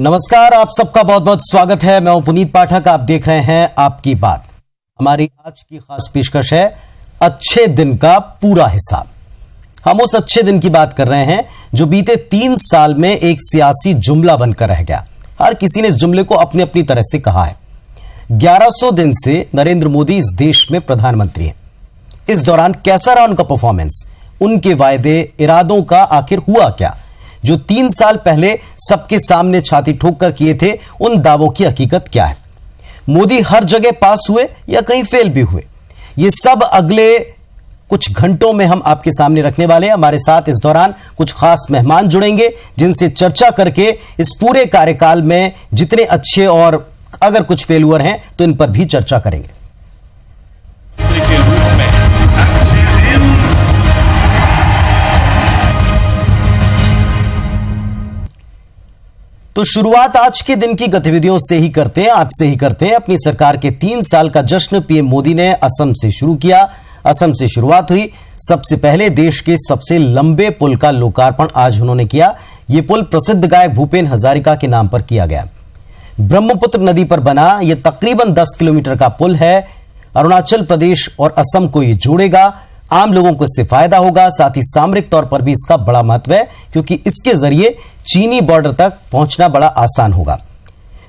नमस्कार, आप सबका बहुत बहुत स्वागत है। मैं हूं पुनीत पाठक, आप देख रहे हैं आपकी बात। हमारी आज की खास पेशकश है अच्छे दिन का पूरा हिसाब। हम उस अच्छे दिन की बात कर रहे हैं जो बीते 3 साल में एक सियासी जुमला बनकर रह गया। हर किसी ने इस जुमले को अपनी अपनी तरह से कहा है। 1100 दिन से नरेंद्र मोदी इस देश में प्रधानमंत्री हैं। इस दौरान कैसा रहा उनका परफॉर्मेंस, उनके वायदे इरादों का आखिर हुआ क्या? जो 3 साल पहले सबके सामने छाती ठोककर किए थे, उन दावों की हकीकत क्या है? मोदी हर जगह पास हुए या कहीं फेल भी हुए? ये सब अगले कुछ घंटों में हम आपके सामने रखने वाले हैं। हमारे साथ इस दौरान कुछ खास मेहमान जुड़ेंगे जिनसे चर्चा करके इस पूरे कार्यकाल में जितने अच्छे और अगर कुछ फेल्यूअर हैं तो इन पर भी चर्चा करेंगे। तो शुरुआत आज के दिन की गतिविधियों से ही करते हैं, आज से ही करते हैं। अपनी सरकार के 3 साल का जश्न पीएम मोदी ने असम से शुरू किया। असम से शुरुआत हुई। सबसे पहले देश के सबसे लंबे पुल का लोकार्पण आज उन्होंने किया। यह पुल प्रसिद्ध गायक भूपेन हजारिका के नाम पर किया गया। ब्रह्मपुत्र नदी पर बना यह तकरीबन 10 किलोमीटर का पुल है। अरुणाचल प्रदेश और असम को यह जोड़ेगा। आम लोगों को इससे फायदा होगा। साथ ही सामरिक तौर पर भी इसका बड़ा महत्व है क्योंकि इसके जरिए चीनी बॉर्डर तक पहुंचना बड़ा आसान होगा।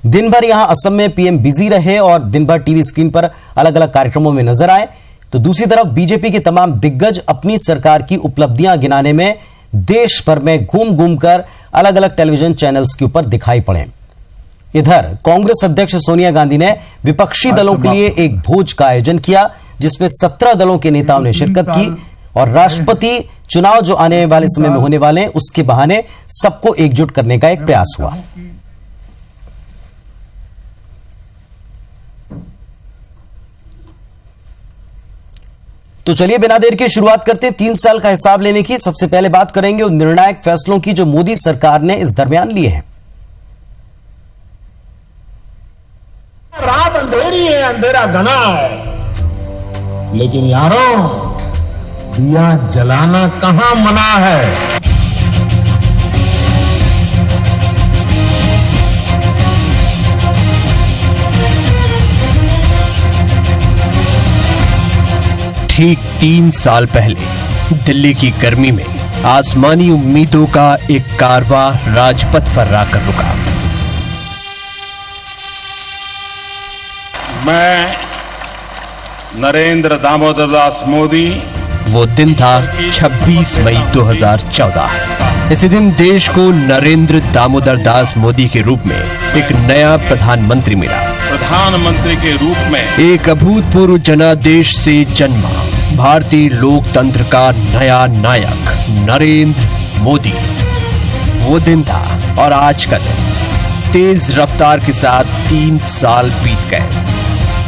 दिन भर यहां असम में पीएम बिजी रहे और दिन भर टीवी स्क्रीन पर अलग अलग कार्यक्रमों में नजर आए। तो दूसरी तरफ बीजेपी के तमाम दिग्गज अपनी सरकार की उपलब्धियां गिनाने में देश भर में घूम घूम कर अलग अलग टेलीविजन चैनल्स के ऊपर दिखाई पड़े। इधर कांग्रेस अध्यक्ष सोनिया गांधी ने विपक्षी दलों के लिए एक भोज का आयोजन किया जिसमें 17 दलों के नेताओं ने शिरकत की और राष्ट्रपति चुनाव जो आने वाले समय में होने वाले हैं उसके बहाने सबको एकजुट करने का एक प्रयास हुआ। तो चलिए बिना देर के शुरुआत करते हैं 3 साल का हिसाब लेने की। सबसे पहले बात करेंगे उन निर्णायक फैसलों की जो मोदी सरकार ने इस दरमियान लिए हैं। रात अंधेरी है, अंधेरा घना है, लेकिन यारों दिया जलाना कहां मना है। ठीक 3 साल पहले दिल्ली की गर्मी में आसमानी उम्मीदों का एक कारवां राजपथ पर आकर रुका। मैं नरेंद्र दामोदर दास मोदी। वो दिन था 26 मई 2014। इसी दिन देश को नरेंद्र दामोदर दास मोदी के रूप में एक नया प्रधानमंत्री मिला। प्रधानमंत्री के रूप में एक अभूतपूर्व जनादेश से जन्मा भारतीय लोकतंत्र का नया नायक नरेंद्र मोदी। वो दिन था और आज का दिन तेज रफ्तार के साथ 3 साल बीत गए।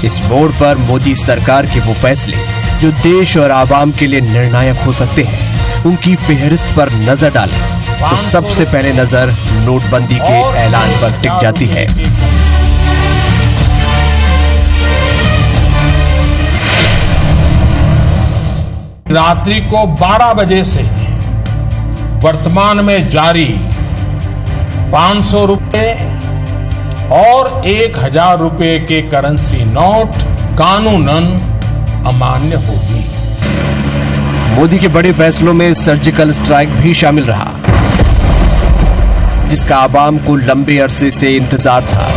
इस मोड़ पर मोदी सरकार के वो फैसले जो देश और आवाम के लिए निर्णायक हो सकते हैं, उनकी फेहरिस्त पर नजर डालें तो सबसे पहले नजर नोटबंदी के ऐलान पर टिक जाती है। रात्रि को 12 बजे से वर्तमान में जारी 500 रुपए और 1000 रुपए के करेंसी नोट कानूनन अमान्य होगी। मोदी के बड़े फैसलों में सर्जिकल स्ट्राइक भी शामिल रहा जिसका आवाम को लंबे अरसे से इंतजार था।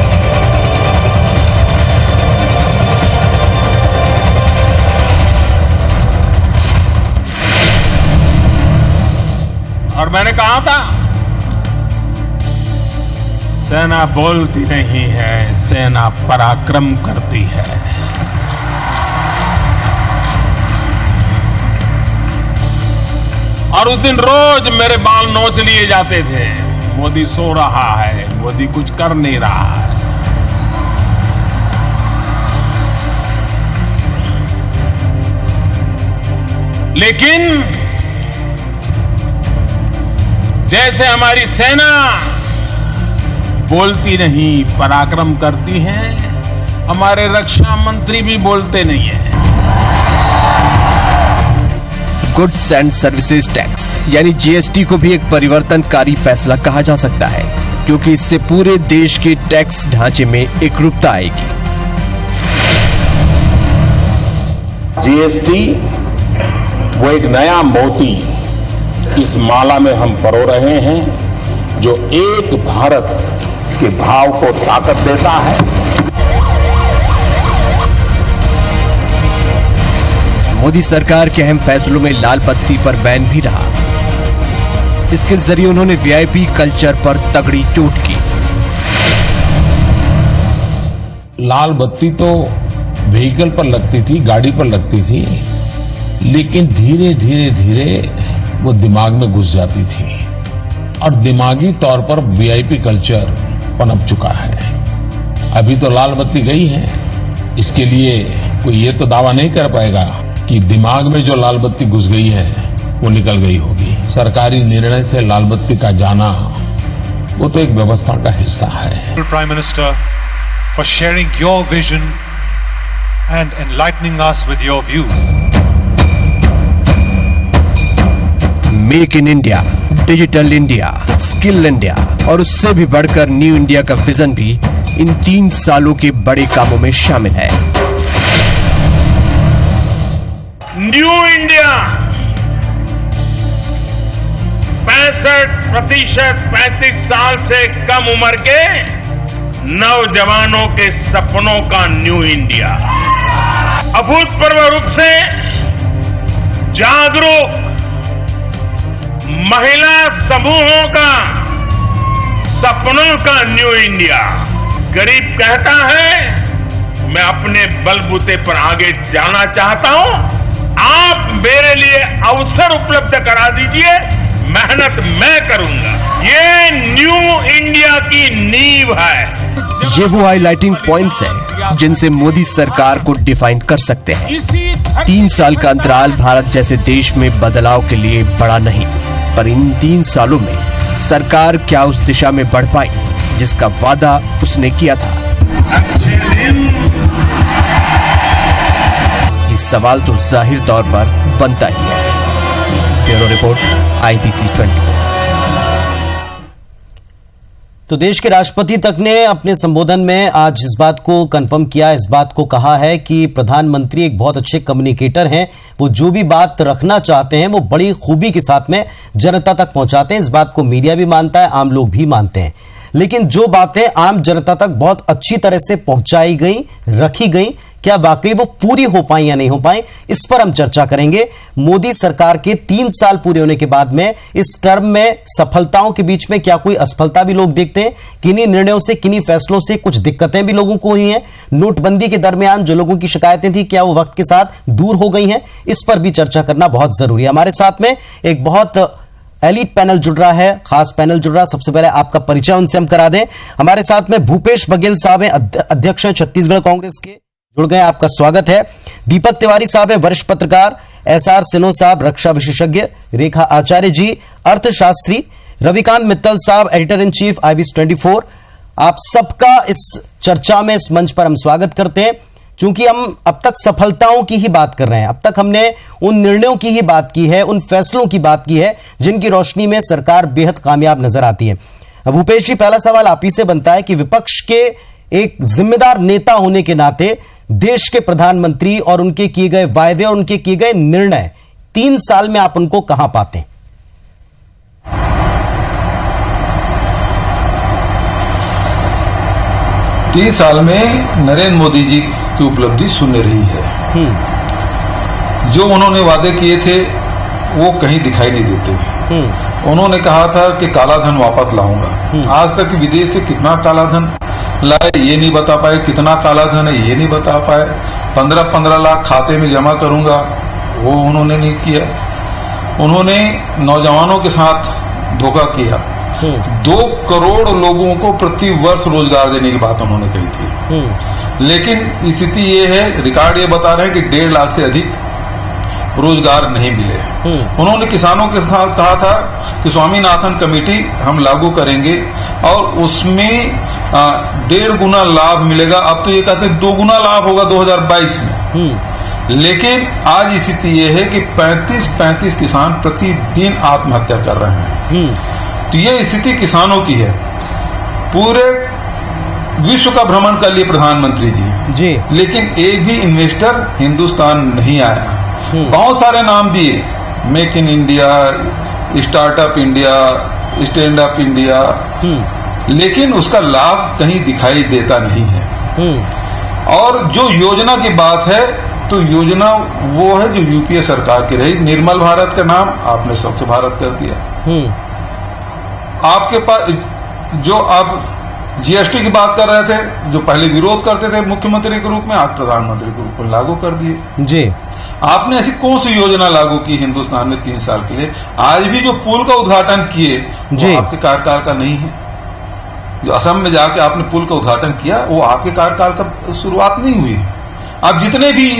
और मैंने कहा था सेना बोलती नहीं है, सेना पराक्रम करती है। और उस दिन रोज मेरे बाल नोच लिए जाते थे। मोदी सो रहा है, मोदी कुछ कर नहीं रहा है। लेकिन जैसे हमारी सेना बोलती नहीं पराक्रम करती है, हमारे रक्षा मंत्री भी बोलते नहीं है। गुड्स एंड सर्विसेज टैक्स यानी जीएसटी को भी एक परिवर्तनकारी फैसला कहा जा सकता है। क्योंकि इससे पूरे देश के टैक्स ढांचे में एकरूपता आएगी। जीएसटी वो एक नया मोती इस माला में हम परो रहे हैं, जो एक भारत के भाव को ताकत देता है। मोदी सरकार के अहम फैसलों में लाल बत्ती पर बैन भी रहा। इसके जरिए उन्होंने वीआईपी कल्चर पर तगड़ी चोट की। लाल बत्ती तो व्हीकल पर लगती थी, गाड़ी पर लगती थी, लेकिन धीरे धीरे धीरे वो दिमाग में घुस जाती थी और दिमागी तौर पर वीआईपी कल्चर पनप चुका है। अभी तो लाल बत्ती गई है, इसके लिए कोई ये तो दावा नहीं कर पाएगा कि दिमाग में जो लाल बत्ती घुस गई है वो निकल गई होगी। सरकारी निर्णय से लाल बत्ती का जाना वो तो एक व्यवस्था का हिस्सा है। Prime Minister, for sharing your vision and enlightening us with your views. Make in India, digital India, skill India और उससे भी बढ़कर न्यू इंडिया का विजन भी इन 3 सालों के बड़े कामों में शामिल है। न्यू इंडिया 65% 35 साल से कम उम्र के नौजवानों के सपनों का न्यू इंडिया, अभूतपूर्व रूप से जागरूक महिला समूहों का सपनों का न्यू इंडिया। गरीब कहता है मैं अपने बलबूते पर आगे जाना चाहता हूं, आप मेरे लिए अवसर उपलब्ध करा दीजिए, मेहनत मैं करूंगा। ये न्यू इंडिया की नींव है। ये वो हाईलाइटिंग पॉइंट्स हैं जिनसे मोदी सरकार को डिफाइन कर सकते हैं। 3 साल का अंतराल भारत जैसे देश में बदलाव के लिए बड़ा नहीं, पर इन 3 सालों में सरकार क्या उस दिशा में बढ़ पाई जिसका वादा उसने किया था? ये सवाल तो जाहिर तौर पर बनता ही है। Bureau report, IBC 24। तो देश के राष्ट्रपति तक ने अपने संबोधन में आज इस बात को कंफर्म किया, इस बात को कहा है कि प्रधानमंत्री एक बहुत अच्छे कम्युनिकेटर हैं। वो जो भी बात रखना चाहते हैं वो बड़ी खूबी के साथ में जनता तक पहुंचाते हैं। इस बात को मीडिया भी मानता है, आम लोग भी मानते हैं। लेकिन जो बातें आम जनता तक बहुत अच्छी तरह से पहुंचाई गई, रखी गई, क्या वाकई वो पूरी हो पाई या नहीं हो पाई, इस पर हम चर्चा करेंगे। मोदी सरकार के 3 साल पूरे होने के बाद में इस टर्म में सफलताओं के बीच में क्या कोई असफलता भी लोग देखते हैं? किन्हीं निर्णयों से, किन्हीं फैसलों से कुछ दिक्कतें भी लोगों को हुई हैं। नोटबंदी के दरमियान जो लोगों की शिकायतें थी, क्या वो वक्त के साथ दूर हो गई हैं? इस पर भी चर्चा करना बहुत जरूरी है। हमारे साथ में एक बहुत एलीट पैनल जुड़ रहा है, खास पैनल जुड़ रहा है। सबसे पहले आपका परिचय उनसे हम करा दें। हमारे साथ में भूपेश बघेल साहब हैं, अध्यक्ष हैं छत्तीसगढ़ कांग्रेस के, जुड़ गए, आपका स्वागत है। दीपक तिवारी साहब हैं, वरिष्ठ पत्रकार। SR सिन्हा साहब, रक्षा विशेषज्ञ। रेखा आचार्य जी, अर्थशास्त्री। रविकांत मित्तल साहब, एडिटर इन चीफ, IBC 24। आप सबका इस चर्चा में, इस मंच पर हम स्वागत करते हैं। चूंकि हम अब तक सफलताओं की ही बात कर रहे हैं, अब तक हमने उन निर्णयों की ही बात की है, उन फैसलों की बात की है जिनकी रोशनी में सरकार बेहद कामयाब नजर आती है। भूपेश जी, पहला सवाल आप ही से बनता है कि विपक्ष के एक जिम्मेदार नेता होने के नाते देश के प्रधानमंत्री और उनके किए गए वायदे और उनके किए गए निर्णय 3 साल में आप उनको कहां पाते हैं? 3 साल में नरेंद्र मोदी जी की उपलब्धि शून्य रही है। जो उन्होंने वादे किए थे वो कहीं दिखाई नहीं देते। उन्होंने कहा था कि काला धन वापस लाऊंगा। आज तक विदेश से कितना काला धन लाए ये नहीं बता पाए, कितना काला धन है ये नहीं बता पाए। 15-15 लाख खाते में जमा करूंगा वो उन्होंने नहीं किया। उन्होंने नौजवानों के साथ धोखा किया। 2 करोड़ लोगों को प्रति वर्ष रोजगार देने की बात उन्होंने कही थी। लेकिन स्थिति ये है, रिकॉर्ड ये बता रहे हैं कि 1.5 लाख से अधिक रोजगार नहीं मिले। उन्होंने किसानों के साथ कहा था कि स्वामीनाथन कमेटी हम लागू करेंगे और उसमें 1.5 गुना लाभ मिलेगा। अब तो ये कहते हैं 2 गुना लाभ होगा 2022 में। लेकिन आज स्थिति ये है कि 35 किसान प्रतिदिन आत्महत्या कर रहे हैं। तो ये स्थिति किसानों की है। पूरे विश्व का भ्रमण कर लिए प्रधानमंत्री जी, लेकिन एक भी इन्वेस्टर हिंदुस्तान नहीं आया। बहुत सारे नाम दिए, make in India, startup India, stand up India, लेकिन उसका लाभ कहीं दिखाई देता नहीं है। और जो योजना की बात है, तो योजना वो है जो यूपीए सरकार की रही। निर्मल भारत का नाम आपने स्वच्छ भारत कर दिया। आपके पास जो आप जीएसटी की बात कर रहे थे, जो पहले विरोध करते थे मुख्यमंत्री के रूप में, आज प्रधानमंत्री के रूप में लागू कर दिए जी। आपने ऐसी कौन सी योजना लागू की हिंदुस्तान में 3 साल के लिए? आज भी जो पुल का उद्घाटन किए वो आपके कार्यकाल का नहीं है। जो असम में जाके आपने पुल का उद्घाटन किया वो आपके कार्यकाल का शुरुआत नहीं हुई। आप जितने भी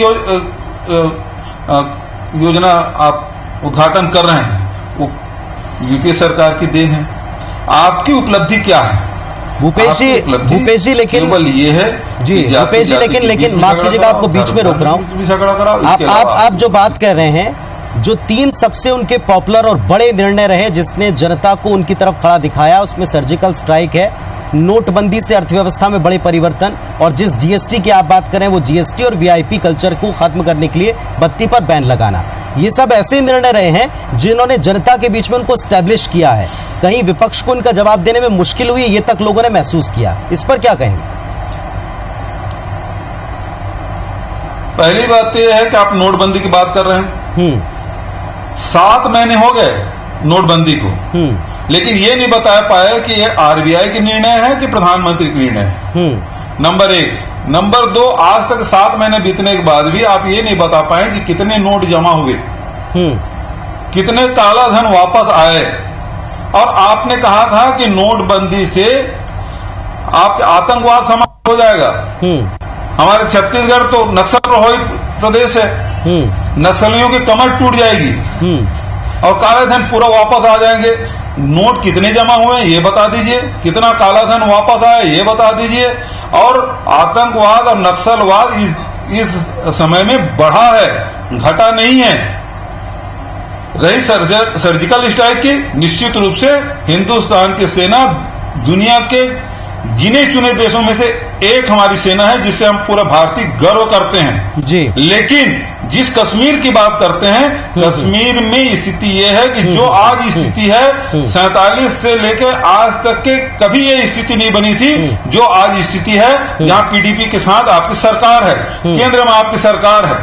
योजना आप उद्घाटन कर रहे हैं वो यूपीए सरकार की देन है। आपकी उपलब्धि क्या है भूपेश जी? लेकिन केवल ये है जी भूपेश जी, लेकिन माफ कीजिएगा, आपको बीच में रोक रहा हूँ। आप जो बात कर रहे हैं, जो 3 सबसे उनके पॉपुलर और बड़े निर्णय रहे जिसने जनता को उनकी तरफ खड़ा दिखाया, उसमें सर्जिकल स्ट्राइक है, नोटबंदी से अर्थव्यवस्था में बड़े परिवर्तन, और जिस जीएसटी की आप बात करें वो जीएसटी और वीआईपी कल्चर को खत्म करने के लिए बत्ती पर बैन लगाना। ये सब ऐसे निर्णय रहे हैं जिन्होंने जनता के बीच में उनको स्टैब्लिश किया है। कहीं विपक्ष को उनका जवाब देने में मुश्किल हुई, ये तक लोगों ने महसूस किया। इस पर क्या कहेंगे? पहली बात यह है कि आप नोटबंदी की बात कर रहे हैं। 7 महीने हो गए नोटबंदी को, लेकिन ये नहीं बता पाए कि ये आरबीआई की निर्णय है कि प्रधानमंत्री की निर्णय है। नंबर 1। नंबर 2, आज तक 7 महीने बीतने के बाद भी आप ये नहीं बता पाए कि कितने नोट जमा हुए, कितने काला धन वापस आए। और आपने कहा था कि नोटबंदी से आपके आतंकवाद समाप्त हो जाएगा। हमारे छत्तीसगढ़ तो नक्सल प्रभावित प्रदेश है, नक्सलियों की कमर टूट जाएगी और काले धन पूरा वापस आ जाएंगे। नोट कितने जमा हुए ये बता दीजिए, कितना काला धन वापस आया ये बता दीजिए। और आतंकवाद और नक्सलवाद इस समय में बढ़ा है, घटा नहीं है। रही सर्जिकल स्ट्राइक की, निश्चित रूप से हिंदुस्तान की सेना दुनिया के गिने चुने देशों में से एक हमारी सेना है, जिससे हम पूरा भारतीय गर्व करते हैं जी। लेकिन जिस कश्मीर की बात करते हैं, कश्मीर में स्थिति यह है कि जो आज स्थिति है 47 से लेकर आज तक के कभी ये स्थिति नहीं बनी थी जो आज स्थिति है, जहां पीडीपी के साथ आपकी सरकार है, केंद्र में आपकी सरकार है।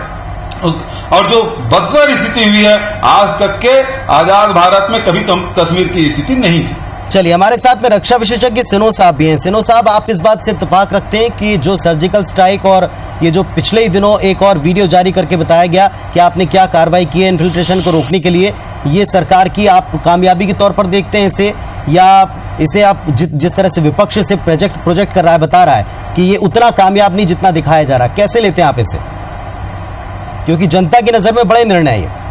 और जो बदतर स्थिति हुई है, आज तक के आजाद भारत में कभी कश्मीर की स्थिति नहीं थी। चलिए, हमारे साथ में रक्षा विशेषज्ञ सिन्हो साहब भी हैं। सिन्हो साहब, आप इस बात से इत्तेफाक रखते हैं कि जो सर्जिकल स्ट्राइक और ये जो पिछले ही दिनों एक और वीडियो जारी करके बताया गया कि आपने क्या कार्रवाई की है इन्फिल्ट्रेशन को रोकने के लिए, ये सरकार की आप कामयाबी के तौर पर देखते हैं इसे, या इसे आप जिस तरह से विपक्ष से प्रोजेक्ट कर रहा है, बता रहा है कि ये उतना कामयाब नहीं जितना दिखाया जा रहा है, कैसे लेते हैं आप इसे? क्योंकि जनता की नजर में बड़े निर्णय है।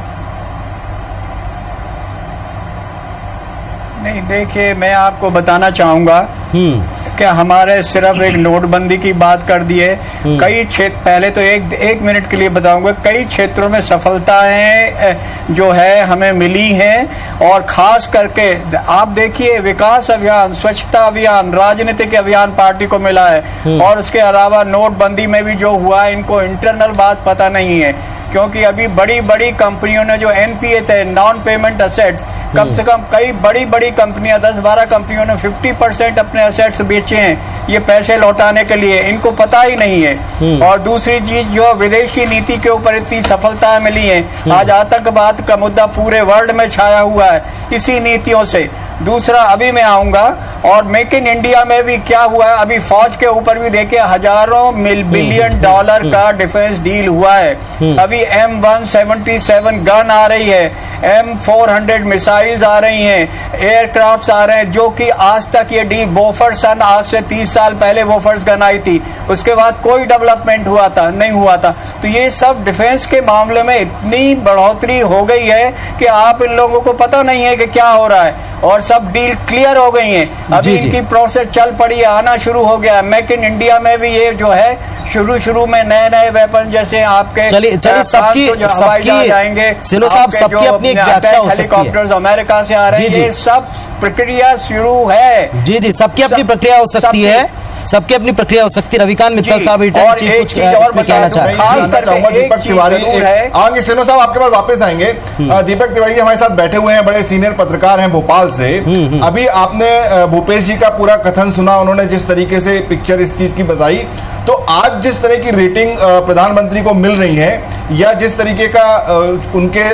नहीं, देखिए, मैं आपको बताना चाहूंगा कि हमारे सिर्फ एक नोटबंदी की बात कर दी है, कई क्षेत्र, पहले तो एक मिनट के लिए बताऊंगा, कई क्षेत्रों में सफलताएं जो है हमें मिली हैं। और खास करके आप देखिए, विकास अभियान, स्वच्छता अभियान, राजनीतिक अभियान पार्टी को मिला है। और उसके अलावा नोटबंदी में भी जो हुआ, इनको इंटरनल बात पता नहीं है, क्योंकि अभी बड़ी बड़ी कंपनियों ने जो एनपीए थे, नॉन पेमेंट असेट्स, कम से कम कई बड़ी बड़ी कंपनियां, 10-12 कंपनियों ने 50% अपने असेट्स बेचे हैं ये पैसे लौटाने के लिए, इनको पता ही नहीं है। और दूसरी चीज, जो विदेशी नीति के ऊपर इतनी सफलताएं मिली हैं, आज आतंकवाद का मुद्दा पूरे वर्ल्ड में छाया हुआ है इसी नीतियों से। दूसरा, अभी मैं आऊंगा, और मेक इन इंडिया में भी क्या हुआ है, अभी फौज के ऊपर भी देखिए $हजारों बिलियन का डिफेंस डील हुआ है। अभी M177 गन आ रही है, M400 मिसाइल्स आ रही हैं, एयरक्राफ्ट आ रहे हैं, जो कि आज तक ये डील, बोफर्स सन, आज से 30 साल पहले बोफर्स गन आई थी, उसके बाद कोई डेवलपमेंट नहीं हुआ था। तो ये सब डिफेंस के मामले में इतनी बढ़ोतरी हो गई है कि आप इन लोगों को पता नहीं है कि क्या हो रहा है। और सब डील क्लियर हो गई हैं। अभी इनकी प्रोसेस चल पड़ी है, आना शुरू हो गया। मेक इन इंडिया में भी ये जो है शुरू में नए वेपन जैसे आपके चलिए सबकी हवाई जहाज आएंगे, सिनो साहब, सबकी अपनी एक व्याख्या हो सकती है। हेलीकॉप्टर्स अमेरिका से आ रहे हैं, ये सब प्रक्रिया शुरू है। जी, सबकी अपनी प्रक्रिया हो सकती है, सबकी अपनी प्रक्रिया हो सकती है। रविकांत मित्तल साहब और एक चीज और मैं कहना चाहूंगा, दीपक तिवारी आएंगे, सिनो साहब आपके पास वापस आएंगे। दीपक तिवारी हमारे साथ बैठे हुए हैं, बड़े सीनियर पत्रकार हैं भोपाल से। अभी आपने भूपेश जी का पूरा कथन सुना, उन्होंने जिस तरीके से पिक्चर इस चीज की बताई, तो आज जिस तरह की रेटिंग प्रधानमंत्री को मिल रही है, या जिस तरीके का उनके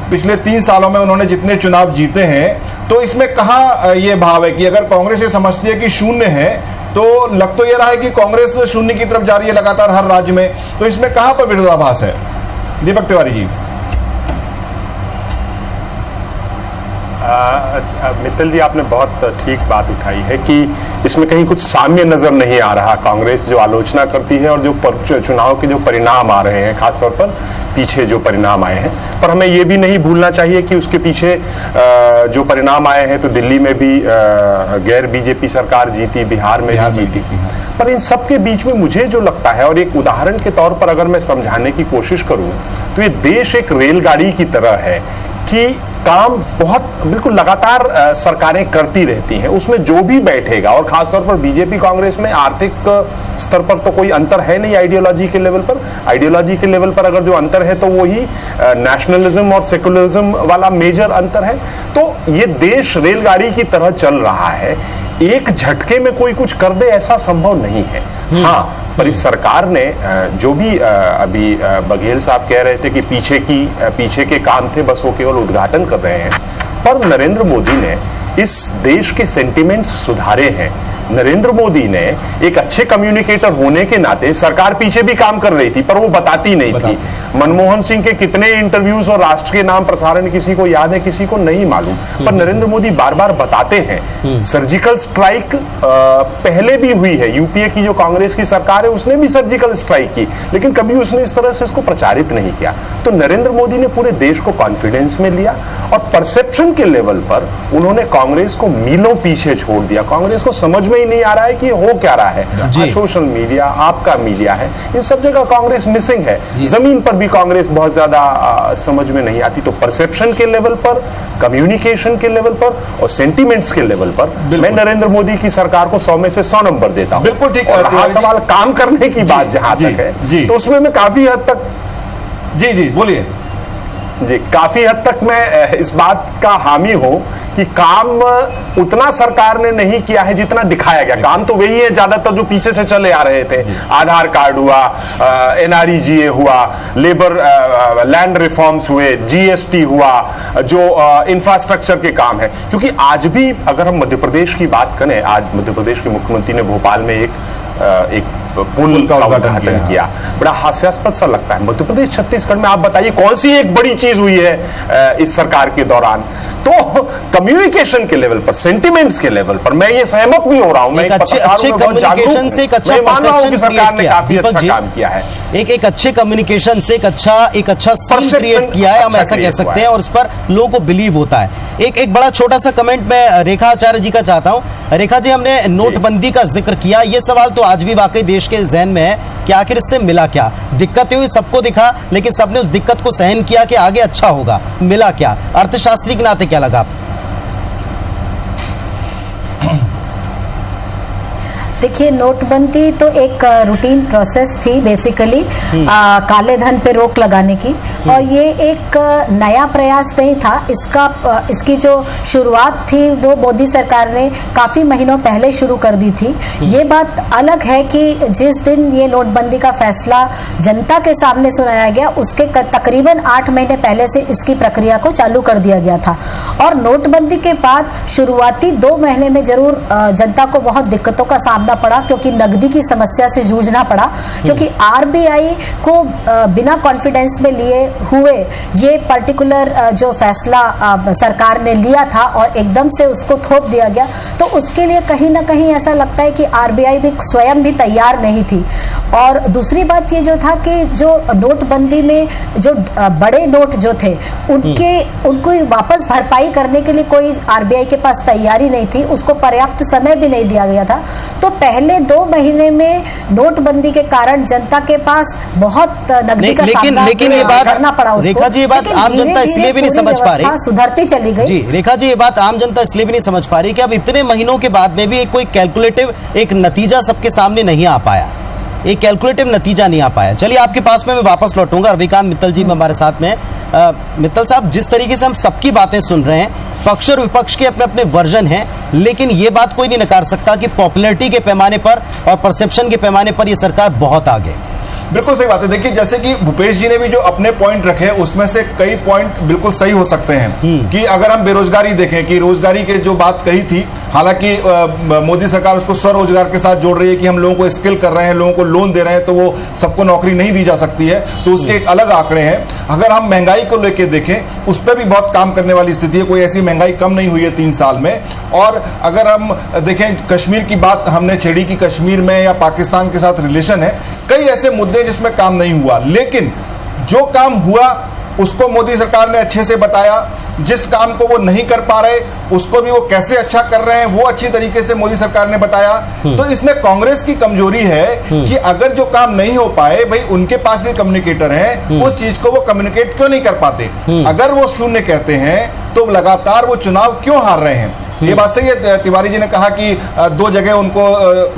पिछले 3 सालों में उन्होंने जितने चुनाव जीते हैं, तो इसमें कहाँ ये भाव है कि अगर कांग्रेस ये समझती है कि शून्य है, तो लग तो ये रहा है कि कांग्रेस शून्य की तरफ जा रही है लगातार हर राज्य में, तो इसमें कहां पर विरोधाभास है? दीपक तिवारी जी। मित्तल जी, आपने बहुत ठीक बात उठाई है कि इसमें कहीं कुछ साम्य नजर नहीं आ रहा। कांग्रेस जो आलोचना करती है और जो चुनाव के जो परिणाम आ रहे हैं, खासतौर पर पीछे जो परिणाम आए हैं, पर हमें ये भी नहीं भूलना चाहिए कि उसके पीछे जो परिणाम आए हैं, तो दिल्ली में भी गैर बीजेपी सरकार जीती, बिहार में भी जीती। पर इन सब के बीच में मुझे जो लगता है, और एक उदाहरण के तौर पर अगर मैं समझाने की कोशिश करूं, तो ये देश एक रेलगाड़ी की तरह है कि काम बहुत बिल्कुल लगातार सरकारें करती रहती हैं, उसमें जो भी बैठेगा, और खासतौर पर बीजेपी कांग्रेस में आर्थिक स्तर पर तो कोई अंतर है नहीं आइडियोलॉजी के लेवल पर। आइडियोलॉजी के लेवल पर अगर जो अंतर है तो वही नेशनलिज्म और सेकुलरिज्म वाला मेजर अंतर है। तो ये देश रेलगाड़ी की तरह चल रहा है, एक झटके में कोई कुछ कर दे ऐसा संभव नहीं है। हाँ, पर इस सरकार ने जो भी अभी बघेल साहब कह रहे थे कि पीछे के काम थे, बस वो केवल उद्घाटन कर रहे हैं, पर नरेंद्र मोदी ने इस देश के सेंटिमेंट्स सुधारे हैं। नरेंद्र मोदी ने एक अच्छे कम्युनिकेटर होने के नाते, सरकार पीछे भी काम कर रही थी पर वो बताती नहीं थी। मनमोहन सिंह के कितने इंटरव्यूज और राष्ट्र के नाम प्रसारण किसी को याद है, किसी को नहीं मालूम, पर नरेंद्र मोदी बार बार बताते हैं। सर्जिकल स्ट्राइक पहले भी हुई है, यूपीए की जो कांग्रेस की सरकार है उसने भी सर्जिकल स्ट्राइक की, लेकिन कभी उसने इस तरह से इसको प्रचारित नहीं किया। तो नरेंद्र मोदी ने पूरे देश को कॉन्फिडेंस में लिया और परसेप्शन के लेवल पर उन्होंने कांग्रेस को मीलों पीछे छोड़ दिया। कांग्रेस को समझ में ही नहीं आ रहा है कि हो क्या रहा है। सोशल मीडिया, आपका मीडिया है, इन सब जगह कांग्रेस मिसिंग है। जमीन पर भी कांग्रेस बहुत ज्यादा समझ में नहीं आती। तो परसेप्शन के लेवल पर, कम्युनिकेशन के लेवल पर और सेंटिमेंट्स के लेवल पर मैं नरेंद्र मोदी की सरकार को 100 में से 100 नंबर देता हूं। बिल्कुल ठीक। और रहा सवाल काम करने की बात जहां तक है, तो उसमें मैं काफी हद तक जी बोलिए। जी, काफी हद तक मैं इस बात का हामी हूं कि काम उतना सरकार ने नहीं किया है जितना दिखाया गया। काम तो वही है ज्यादातर जो पीछे से चले आ रहे थे। आधार कार्ड हुआ, NREGA हुआ, लेबर लैंड रिफॉर्म्स हुए, GST हुआ, जो इंफ्रास्ट्रक्चर के काम है। क्योंकि आज भी अगर हम मध्य प्रदेश की बात करें, आज मध्य प्रदेश के मुख्यमंत्री ने भोपाल में एक पुल का उद्घाटन किया। बड़ा हास्यास्पद सा लगता है। मध्य प्रदेश छत्तीसगढ़ में आप बताइए कौन सी एक बड़ी चीज हुई है इस सरकार के दौरान? तो कम्युनिकेशन के लेवल पर, सेंटिमेंट्स के लेवल पर मैं ये सहमत भी हो रहा हूं। मैं अच्छे कम्युनिकेशन से एक अच्छा परसेप्शन सरकार ने काफी अच्छा काम किया है। एक अच्छे कम्युनिकेशन से एक अच्छा सीन क्रिएट किया है, हम ऐसा कह सकते हैं, और उस पर लोगों को बिलीव होता है। एक बड़ा छोटा सा कमेंट मैं रेखा आचार्य जी का चाहता हूं। रेखा जी, हमने नोटबंदी का जिक्र किया, ये सवाल तो आज भी वाकई देश के जहन में है कि आखिर इससे मिला क्या? दिक्कतें हुई, सबको दिखा, लेकिन सबने उस दिक्कत को सहन किया कि आगे अच्छा होगा। मिला क्या? अर्थशास्त्री के नाते क्या लगा? देखिए, नोटबंदी तो एक रूटीन प्रोसेस थी बेसिकली काले धन पे रोक लगाने की, और ये एक नया प्रयास नहीं था। इसकी जो शुरुआत थी वो मोदी सरकार ने काफ़ी महीनों पहले शुरू कर दी थी। ये बात अलग है कि जिस दिन ये नोटबंदी का फैसला जनता के सामने सुनाया गया, उसके तकरीबन 8 महीने पहले से इसकी प्रक्रिया को चालू कर दिया गया था। और नोटबंदी के बाद शुरुआती 2 महीने में जरूर जनता को बहुत दिक्कतों का सामना करना पड़ा, क्योंकि नकदी की समस्या से जूझना पड़ा, क्योंकि आरबीआई को बिना कॉन्फिडेंस में लिए हुए ये पर्टिकुलर जो फैसला सरकार ने लिया था और एकदम से उसको थोप दिया गया, तो उसके लिए कहीं ना कहीं ऐसा लगता है कि आरबीआई भी स्वयं भी तैयार नहीं थी। और दूसरी बात ये जो था कि जो नोटबंदी में जो बड़े नोट जो थे उनको वापस भरपाई करने के लिए कोई आरबीआई के पास तैयारी नहीं थी, उसको पर्याप्त समय भी नहीं दिया गया था। तो पहले 2 महीने में नोटबंदी के कारण जनता के पास बहुत नकदी का सामना करना पड़ा उसको। रेखा जी, ये बात आम जनता इसलिए भी नहीं समझ पा रही, सुधरती चली गई। जी रेखा जी, ये बात आम जनता इसलिए भी नहीं समझ पा रही कि अब इतने महीनों के बाद में भी कोई कैलकुलेटिव एक नतीजा सबके सामने नहीं आ पाया, एक कैलकुलेटिव नतीजा नहीं आ पाया। चलिए आपके पास में मैं वापस लौटूंगा। रविकांत मित्तल जी हमारे साथ में। मित्तल साहब, जिस तरीके से हम सबकी बातें सुन रहे हैं, पक्ष और विपक्ष के अपने अपने वर्जन हैं, लेकिन ये बात कोई नहीं नकार सकता कि पॉपुलैरिटी के पैमाने पर और परसेप्शन के पैमाने पर ये सरकार बहुत आगे। बिल्कुल सही बात है। देखिए, जैसे कि भूपेश जी ने भी जो अपने पॉइंट रखे उसमें से कई पॉइंट बिल्कुल सही हो सकते हैं कि अगर हम बेरोजगारी देखें कि रोजगारी की जो बात कही थी, हालांकि मोदी सरकार उसको स्वरोजगार के साथ जोड़ रही है कि हम लोगों को स्किल कर रहे हैं, लोगों को लोन दे रहे हैं, तो वो सबको नौकरी नहीं दी जा सकती है, तो उसके एक अलग आंकड़े हैं। अगर हम महंगाई को लेकर देखें, उस पर भी बहुत काम करने वाली स्थिति है, कोई ऐसी महंगाई कम नहीं हुई है 3 साल में। और अगर हम देखें, कश्मीर की बात हमने छेड़ी कि कश्मीर में या पाकिस्तान के साथ रिलेशन है, कई ऐसे मुद्दे जिसमें काम नहीं हुआ, लेकिन जो काम हुआ उसको मोदी सरकार ने अच्छे से बताया। जिस काम को वो नहीं कर पा रहे उसको भी वो कैसे अच्छा कर रहे हैं वो अच्छी तरीके से मोदी सरकार ने बताया। तो इसमें कांग्रेस की कमजोरी है कि अगर जो काम नहीं हो पाए, भाई उनके पास भी कम्युनिकेटर हैं, उस चीज को वो कम्युनिकेट क्यों नहीं कर पाते। अगर वो शून्य कहते हैं तो लगातार वो चुनाव क्यों हार रहे हैं। ये बात सही है, तिवारी जी ने कहा कि 2 जगह उनको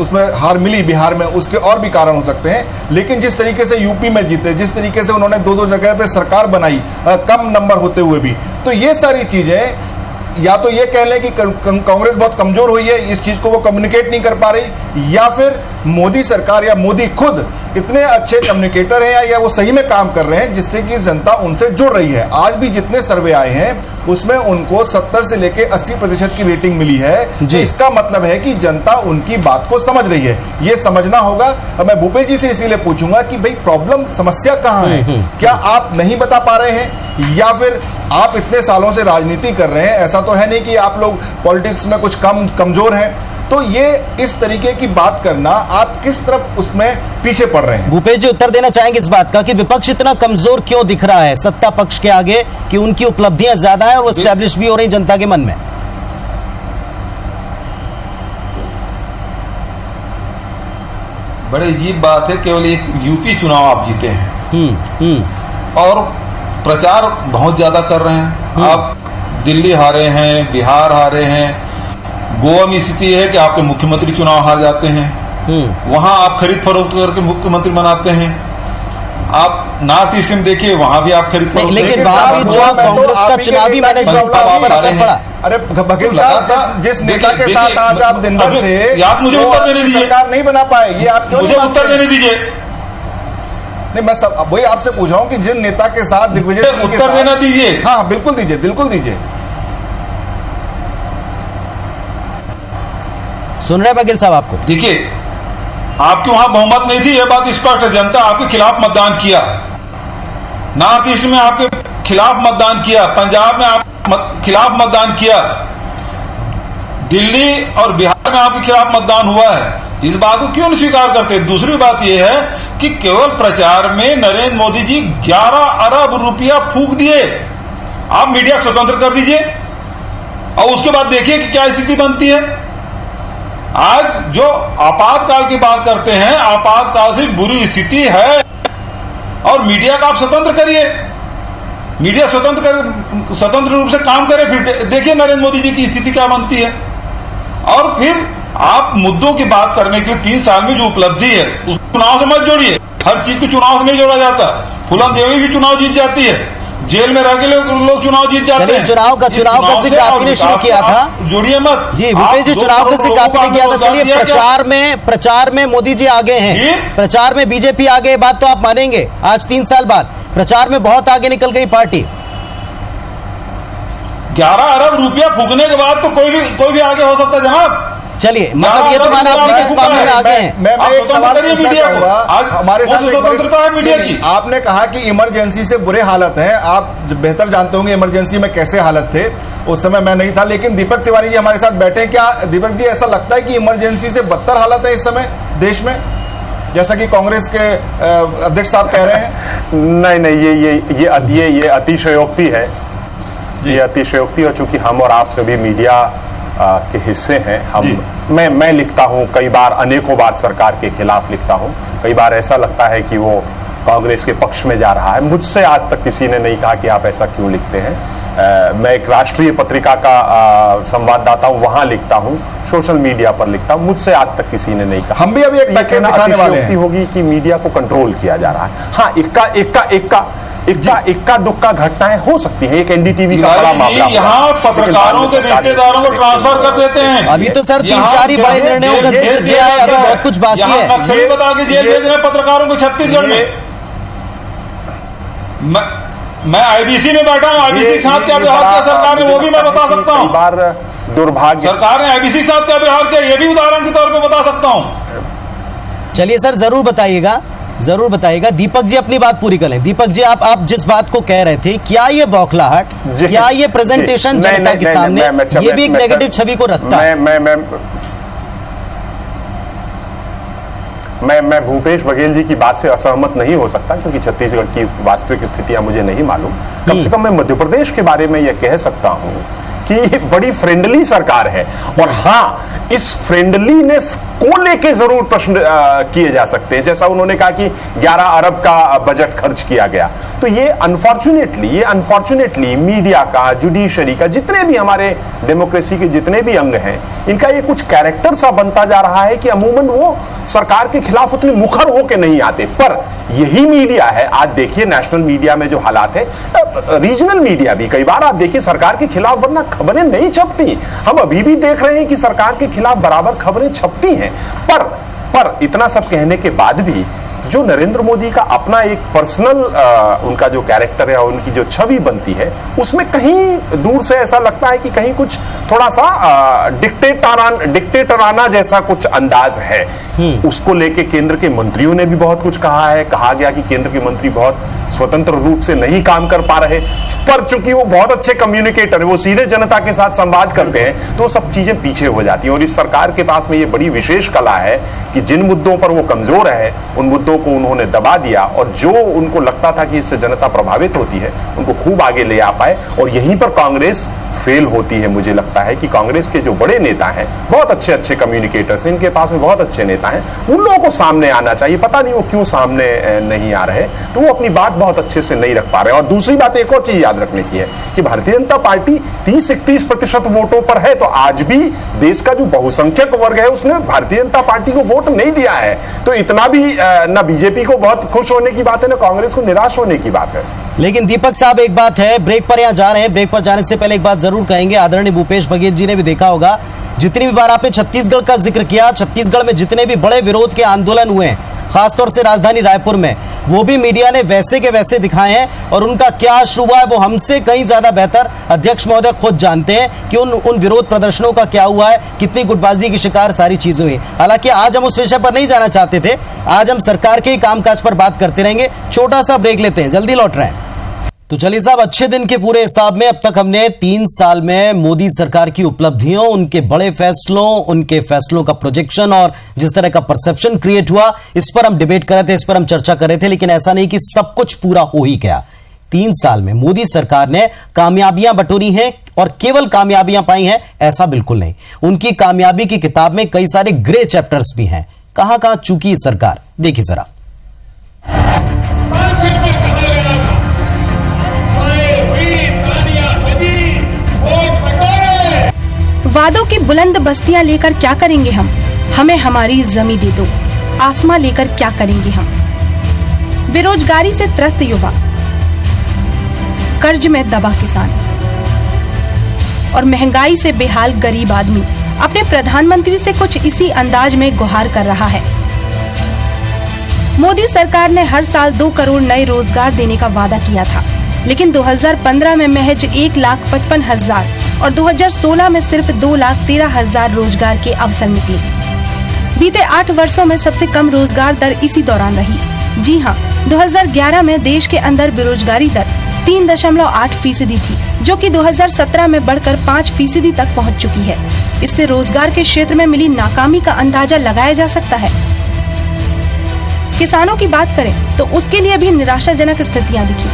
उसमें हार मिली बिहार में, उसके और भी कारण हो सकते हैं, लेकिन जिस तरीके से यूपी में जीते, जिस तरीके से उन्होंने 2-2 जगह पे सरकार बनाई कम नंबर होते हुए भी, तो ये सारी चीजें या तो ये कह लें कि कांग्रेस बहुत कमजोर हुई है, इस चीज को वो कम्युनिकेट नहीं कर पा रही, या फिर मोदी सरकार या मोदी खुद इतने अच्छे कम्युनिकेटर हैं या वो सही में काम कर रहे हैं जिससे कि जनता उनसे जुड़ रही है। आज भी जितने सर्वे आए हैं उसमें उनको 70 से लेके 80% की रेटिंग मिली है, तो इसका मतलब है कि जनता उनकी बात को समझ रही है। ये समझना होगा। अब मैं भूपेश जी से इसीलिए पूछूंगा कि भाई प्रॉब्लम, समस्या कहाँ है? क्या आप नहीं बता पा रहे हैं या फिर आप इतने सालों से राजनीति कर रहे हैं? ऐसा तो है नहीं कि आप लोग पॉलिटिक्स में कुछ कमजोर हैं। तो ये इस तरीके की बात करना, आप किस तरफ उसमें पीछे पड़ रहे हैं? भूपेश जी उत्तर देना चाहेंगे इस बात का कि विपक्ष इतना कमजोर क्यों दिख रहा है सत्ता पक्ष के आगे, कि उनकी उपलब्धियां ज्यादा है और वो एस्टैब्लिश भी हो रही जनता के मन में? बड़े अजीब बात है, केवल एक यूपी चुनाव आप जीते हैं और प्रचार बहुत ज्यादा कर रहे हैं। आप दिल्ली हारे हैं, बिहार हारे हैं, गोवा में स्थिति है कि आपके मुख्यमंत्री चुनाव हार जाते हैं, वहां आप खरीद फरोख्त करके मुख्यमंत्री बनाते हैं। आप नॉर्थ ईस्ट में देखिए, वहां भी आप खरीद फरोख्त, लेकिन वहां भी जो कांग्रेस का चुनावी मैनेजमेंट पर असर पड़ा। अरे वकील साहब, जिस नेता के साथ आज आप दिन भर थे, आप मुझे उत्तर देने दीजिए, सरकार नहीं बना पाए, ये आप क्यों मुझे उत्तर देने दीजिए। नहीं, मैं सब वही आपसे पूछ रहा हूँ कि जिन नेता के साथ दिग्विजय सिंह के उत्तर देना दीजिए। हाँ बिल्कुल दीजिए, बिल्कुल दीजिए। सुन रहे वकील साहब आपको? देखिए, आपके वहां बहुमत नहीं थी, यह बात स्पष्ट है। जनता आपके खिलाफ मतदान किया, नॉर्थ ईस्ट में आपके खिलाफ मतदान किया, पंजाब में आप खिलाफ मतदान किया, दिल्ली और बिहार में आपके खिलाफ मतदान हुआ है। इस बात को क्यों नहीं स्वीकार करते? दूसरी बात यह है कि केवल प्रचार में नरेंद्र मोदी जी 11 अरब रुपया फूंक दिए। आप मीडिया स्वतंत्र कर दीजिए और उसके बाद देखिए कि क्या स्थिति बनती है। आज जो आपातकाल की बात करते हैं, आपातकाल से बुरी स्थिति है और मीडिया का आप स्वतंत्र करिए, मीडिया स्वतंत्र रूप से काम करे, फिर देखिए नरेंद्र मोदी जी की स्थिति क्या बनती है। और फिर आप मुद्दों की बात करने के लिए 3 साल में जो उपलब्धि है उस चुनाव से मत जोड़िए। हर चीज को चुनाव से नहीं जोड़ा जाता। फूलन देवी भी चुनाव जीत जाती है, जेल में रह के लोग चुनाव जीत जाते हैं। चुनाव का जिक्र आपने शुरू किया था, जोड़िए मत। जी भूपेश जी, चुनाव का जिक्र आपने किया था। चलिए, प्रचार में मोदी जी आगे हैं, प्रचार में बीजेपी आगे, बात तो आप मानेंगे। आज 3 साल बाद प्रचार में बहुत आगे निकल गई पार्टी। 11 अरब रुपया फूकने के बाद तो कोई भी आगे हो सकता है जनाब। चलिए, मतलब ये तो माना आपने कि इस मामले में आगे हैं। मैं एक सवाल पूछना चाहूंगा, हमारे साथ स्वतंत्रता है मीडिया की। आपने कहा कि इमरजेंसी से बुरे हालत हैं, आप बेहतर जानते होंगे इमरजेंसी में कैसे हालत थे, उस समय मैं नहीं था, लेकिन दीपक तिवारी जी हमारे साथ बैठे हैं। क्या दीपक जी ऐसा लगता है कि इमरजेंसी से बदतर हालत है इस समय देश में, जैसा कि कांग्रेस के अध्यक्ष साहब कह रहे हैं? नहीं, ये अतिशयोक्ति है, ये अतिशयोक्ति है। चूंकि हम और आप सभी मीडिया के हिस्से हैं, मैं लिखता हूं, कई बार अनेकों बार सरकार के खिलाफ लिखता हूं, कई बार ऐसा लगता है कि वो कांग्रेस के पक्ष में जा रहा है। मुझसे आज तक किसी ने नहीं कहा कि आप ऐसा क्यों लिखते हैं। मैं एक राष्ट्रीय पत्रिका का संवाददाता हूं, वहां लिखता हूं, सोशल मीडिया पर लिखता हूं, मुझसे आज तक किसी ने नहीं कहा। हम भी अभी एक पैकेज दिखाने वाले हैं। होगी कि मीडिया को कंट्रोल किया जा रहा है। हाँ, इक्का दुक्का घटनाएं हो सकती हैं, एक एनडीटीवी का बड़ा मामला, यहाँ पत्रकारों के रिश्तेदारों को ट्रांसफर कर देते हैं। अभी तो सर 3-4 ही बड़े निर्णयों का जिक्र किया है, अभी बहुत कुछ बाकी है। नक्सली बता के जेल भेज रहे पत्रकारों को छत्तीसगढ़ में। मैं आईबीसी में बैठा हूँ, आईबीसी के साथ क्या व्यवहार किया सरकार ने वो भी मैं बता सकता हूँ। बार दुर्भाग्य, सरकार ने आईबीसी के साथ क्या व्यवहार किया ये भी उदाहरण के तौर पर बता सकता हूँ। चलिए सर, जरूर बताइएगा। दीपक जी अपनी बात पूरी करें। दीपक जी, आप जिस बात को कह रहे थे, क्या ये बौखलाहट, क्या ये प्रेजेंटेशन जनता के सामने ये भी एक नेगेटिव छवि को रखता है? मैं भूपेश बघेल जी की बात से असहमत नहीं हो सकता, क्योंकि छत्तीसगढ़ की वास्तविक स्थितियां मुझे नहीं मालूम। कम से कम मैं मध्य प्रदेश के बारे में यह कह सकता हूं कि बड़ी फ्रेंडली सरकार है। और हाँ, इस फ्रेंडलीनेस को लेके जरूर प्रश्न किए जा सकते हैं। जैसा उन्होंने कहा कि 11 अरब का बजट खर्च किया गया, तो ये अनफॉर्चुनेटली मीडिया का, जुडिशरी का, जितने भी हमारे डेमोक्रेसी के जितने भी अंग हैं, इनका ये कुछ कैरेक्टर सा बनता जा रहा है कि अमूमन वो सरकार के खिलाफ उतने मुखर होके नहीं आते। पर यही मीडिया है, आज देखिए नेशनल मीडिया में जो हालात है, रीजनल मीडिया भी कई बार आप देखिए सरकार के खिलाफ वरना खबरें नहीं छपती। हम अभी भी देख रहे हैं कि सरकार के खिलाफ बराबर खबरें छपती हैं। पर इतना सब कहने के बाद भी जो नरेंद्र मोदी का अपना एक पर्सनल उनका जो कैरेक्टर है और उनकी जो छवि बनती है, उसमें कहीं दूर से ऐसा लगता है कि कहीं कुछ थोड़ा सा डिक्टेटराना जैसा कुछ अंदाज है। उसको लेके केंद्र के मंत्रियों ने भी बहुत कुछ कहा है। कहा गया कि केंद्र के मंत्री बहुत स्वतंत्र रूप से नहीं काम कर पा रहे, पर चूंकि वो बहुत अच्छे कम्युनिकेटर है, वो सीधे जनता के साथ संवाद करते हैं, तो वो सब चीजें पीछे हो जाती हैं। और इस सरकार के पास में ये बड़ी विशेष कला है कि जिन मुद्दों पर वो कमजोर है, उन मुद्दों को उन्होंने दबा दिया, और जो उनको लगता था कि इससे जनता प्रभावित होती है, उनको खूब आगे ले आ पाए। और यहीं पर कांग्रेस फेल होती है। मुझे लगता है कि कांग्रेस के जो बड़े नेता हैं, बहुत अच्छे कम्युनिकेटर्स हैं, इनके पास में बहुत अच्छे नेता हैं, उन लोगों को सामने आना चाहिए। पता नहीं वो क्यों सामने नहीं आ रहे, तो वो अपनी बात बहुत अच्छे से नहीं रख पा रहे। और दूसरी बात, एक और चीज याद रखने की है कि भारतीय जनता पार्टी 30-31% वोटों पर है, तो आज भी देश का जो बहुसंख्यक वर्ग है उसने भारतीय जनता पार्टी को वोट नहीं दिया है। तो इतना भी ना बीजेपी को बहुत खुश होने की बात है, ना कांग्रेस को निराश होने की बात है। लेकिन दीपक साहब, एक बात है, ब्रेक पर यहाँ जा रहे हैं, ब्रेक पर जाने से पहले एक बात जरूर कहेंगे। आदरणीय भूपेश बघेल जी ने भी देखा होगा, जितनी भी बार आपने छत्तीसगढ़ का जिक्र किया, छत्तीसगढ़ में जितने भी बड़े विरोध के आंदोलन हुए हैं, खासतौर से राजधानी रायपुर में, वो भी मीडिया ने वैसे के वैसे दिखाए हैं। और उनका क्या अश्रु हुआ है वो हमसे कहीं ज्यादा बेहतर अध्यक्ष महोदय खुद जानते हैं कि उन विरोध प्रदर्शनों का क्या हुआ है, कितनी गुटबाजी की शिकार सारी चीजें हुई। हालांकि आज हम उस विषय पर नहीं जाना चाहते थे, आज हम सरकार के ही कामकाज पर बात करते रहेंगे। छोटा सा ब्रेक लेते हैं, जल्दी लौट रहे हैं। तो चलिए साहब, अच्छे दिन के पूरे हिसाब में अब तक हमने 3 साल में मोदी सरकार की उपलब्धियों, उनके बड़े फैसलों, उनके फैसलों का प्रोजेक्शन और जिस तरह का परसेप्शन क्रिएट हुआ, इस पर हम डिबेट कर रहे थे, इस पर हम चर्चा कर रहे थे। लेकिन ऐसा नहीं कि सब कुछ पूरा हो ही गया। 3 साल में मोदी सरकार ने कामयाबियां बटोरी हैं और केवल कामयाबियां पाई हैं, ऐसा बिल्कुल नहीं। उनकी कामयाबी की किताब में कई सारे ग्रे चैप्टर्स भी हैं। कहां कहां चूकी सरकार, देखिए जरा। वादों की बुलंद बस्तियां लेकर क्या करेंगे हम, हमें हमारी जमीन दे दो, आसमां लेकर क्या करेंगे हम। बेरोजगारी से त्रस्त युवा, कर्ज में दबा किसान और महंगाई से बेहाल गरीब आदमी अपने प्रधानमंत्री से कुछ इसी अंदाज में गुहार कर रहा है। मोदी सरकार ने हर साल 2 करोड़ नए रोजगार देने का वादा किया था, लेकिन 2015 में महज 1,55,000 और 2016 में सिर्फ 2,13,000 रोजगार के अवसर निकले। बीते 8 वर्षों में सबसे कम रोजगार दर इसी दौरान रही। जी हाँ, 2011 में देश के अंदर बेरोजगारी दर 3.8% थी, जो कि 2017 में बढ़कर 5% तक पहुंच चुकी है। इससे रोजगार के क्षेत्र में मिली नाकामी का अंदाजा लगाया जा सकता है। किसानों की बात करें तो उसके लिए भी निराशाजनक स्थितियां दिखी।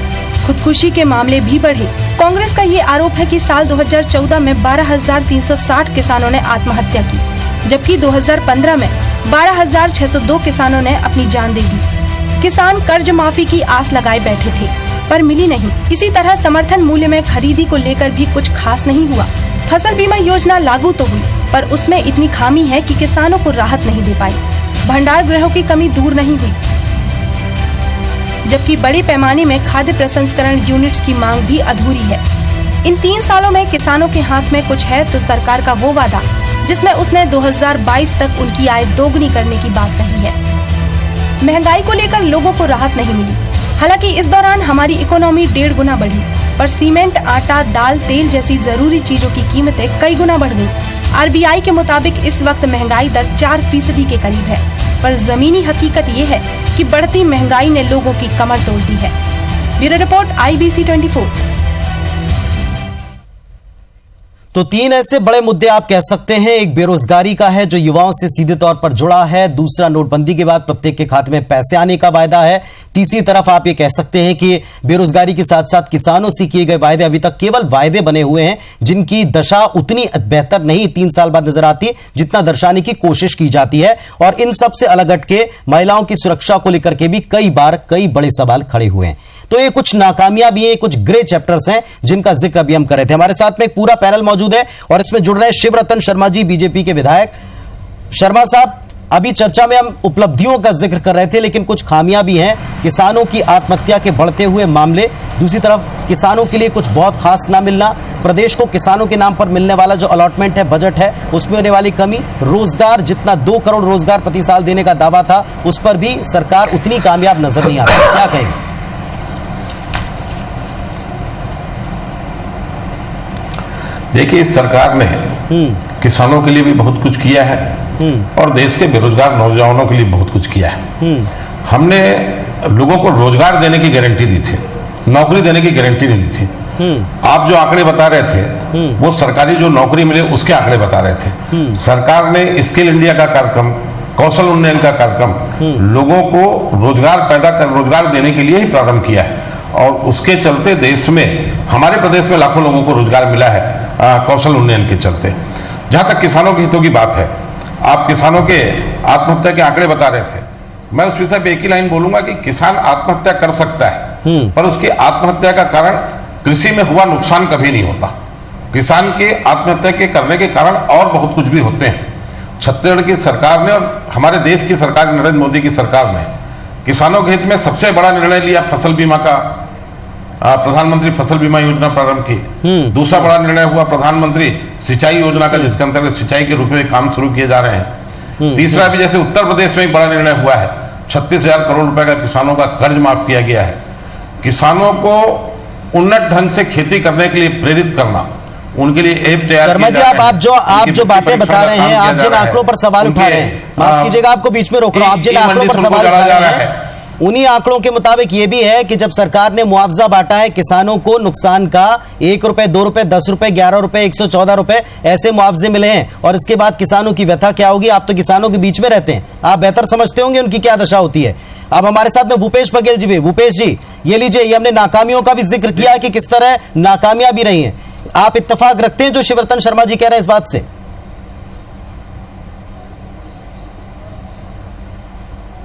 खुदकुशी के मामले भी बढ़े। कांग्रेस का ये आरोप है कि साल 2014 में 12,360 किसानों ने आत्महत्या की, जबकि 2015 में 12,602 किसानों ने अपनी जान दे दी। किसान कर्ज माफी की आस लगाए बैठे थे, पर मिली नहीं। इसी तरह समर्थन मूल्य में खरीदी को लेकर भी कुछ खास नहीं हुआ। फसल बीमा योजना लागू तो हुई, पर उसमें इतनी खामी है कि किसानों को राहत नहीं दे पाई। भंडार गृहों की कमी दूर नहीं हुई, जबकि बड़े पैमाने में खाद्य प्रसंस्करण यूनिट्स की मांग भी अधूरी है। इन 3 सालों में किसानों के हाथ में कुछ है तो सरकार का वो वादा जिसमें उसने 2022 तक उनकी आय दोगुनी करने की बात कही है। महंगाई को लेकर लोगों को राहत नहीं मिली। हालांकि इस दौरान हमारी इकोनॉमी 1.5 गुना बढ़ी, पर सीमेंट, आटा, दाल, तेल जैसी जरूरी चीजों की कीमतें कई गुना बढ़ गई। आरबीआई के मुताबिक इस वक्त महंगाई दर 4% के करीब है, पर जमीनी हकीकत ये है कि बढ़ती महंगाई ने लोगों की कमर तोड़ दी है। Bureau report IBC 24। तो 3 ऐसे बड़े मुद्दे आप कह सकते हैं। एक बेरोजगारी का है जो युवाओं से सीधे तौर पर जुड़ा है। दूसरा, नोटबंदी के बाद प्रत्येक के खाते में पैसे आने का वायदा है। तीसरी तरफ आप ये कह सकते हैं कि बेरोजगारी के साथ साथ किसानों से किए गए वायदे अभी तक केवल वायदे बने हुए हैं, जिनकी दशा उतनी बेहतर नहीं 3 साल बाद नजर आती जितना दर्शाने की कोशिश की जाती है। और इन सब से अलग हटके महिलाओं की सुरक्षा को लेकर के भी कई बार कई बड़े सवाल खड़े हुए हैं। तो ये कुछ नाकामियां भी हैं, कुछ ग्रे चैप्टर्स हैं जिनका जिक्र अभी हम कर रहे थे। हमारे साथ में एक पूरा पैनल मौजूद है और इसमें जुड़ रहे हैं शिवरतन शर्मा जी, बीजेपी के विधायक। शर्मा साहब, अभी चर्चा में हम उपलब्धियों का जिक्र कर रहे थे, लेकिन कुछ खामियां भी हैं। किसानों की आत्महत्या के बढ़ते हुए मामले, दूसरी तरफ किसानों के लिए कुछ बहुत खास ना मिलना, प्रदेश को किसानों के नाम पर मिलने वाला जो अलॉटमेंट है, बजट है, उसमें होने वाली कमी, रोजगार जितना 2 करोड़ रोजगार प्रति साल देने का दावा था, उस पर भी सरकार उतनी कामयाब नजर नहीं आती। क्या कहेंगे? देखिए, इस सरकार ने किसानों के लिए भी बहुत कुछ किया है और देश के बेरोजगार नौजवानों के लिए बहुत कुछ किया है। हमने लोगों को रोजगार देने की गारंटी दी थी, नौकरी देने की गारंटी नहीं दी थी। आप जो आंकड़े बता रहे थे वो सरकारी जो नौकरी मिले उसके आंकड़े बता रहे थे। सरकार ने स्किल इंडिया का कार्यक्रम, कौशल उन्नयन का कार्यक्रम लोगों को रोजगार देने के लिए ही प्रारंभ किया है और उसके चलते देश में, हमारे प्रदेश में लाखों लोगों को रोजगार मिला है कौशल उन्नयन के चलते। जहां तक किसानों के हितों की बात है, आप किसानों के आत्महत्या के आंकड़े बता रहे थे। मैं उस विषय पे एक ही लाइन बोलूंगा कि किसान आत्महत्या कर सकता है, पर उसकी आत्महत्या का कारण कृषि में हुआ नुकसान कभी नहीं होता। किसान के आत्महत्या के करने के कारण और बहुत कुछ भी होते हैं। छत्तीसगढ़ की सरकार ने और हमारे देश की सरकार, नरेंद्र मोदी की सरकार ने किसानों के हित में सबसे बड़ा निर्णय लिया, फसल बीमा का, प्रधानमंत्री फसल बीमा योजना प्रारंभ की। दूसरा बड़ा निर्णय हुआ प्रधानमंत्री सिंचाई योजना का, जिसके अंतर्गत सिंचाई के रूप में काम शुरू किए जा रहे हैं। तीसरा भी जैसे उत्तर प्रदेश में एक बड़ा निर्णय हुआ है, 36,000 करोड़ रुपए का किसानों का कर्ज माफ किया गया है। किसानों को उन्नत ढंग से खेती करने के लिए प्रेरित करना, उनके लिए ऐप तैयार शर्मा जी, आप जो बातें बता रहे हैं, आप जिन आंकड़ों पर सवाल उठा रहे हैं, माफ कीजिएगा आपको बीच में रोक रहा हूं, आप जिन आंकड़ों पर सवाल उठा रहे हैं उन्हीं आंकड़ों के मुताबिक ये भी है कि जब सरकार ने मुआवजा बांटा है किसानों को नुकसान का, 1 रुपए, 2 रुपए, 10 रुपए, 11 रुपए, 114 रुपए ऐसे मुआवजे मिले हैं। और इसके बाद किसानों की व्यथा क्या होगी? आप तो किसानों के बीच में रहते हैं, आप बेहतर समझते होंगे उनकी क्या दशा होती है। अब हमारे साथ में भूपेश बघेल जी भी। भूपेश जी, ये लीजिए, ये हमने नाकामियों का भी जिक्र किया कि किस तरह नाकामियां भी रही हैं। आप इत्तेफाक रखते हैं जो शिवरतन शर्मा जी कह रहे हैं इस बात से?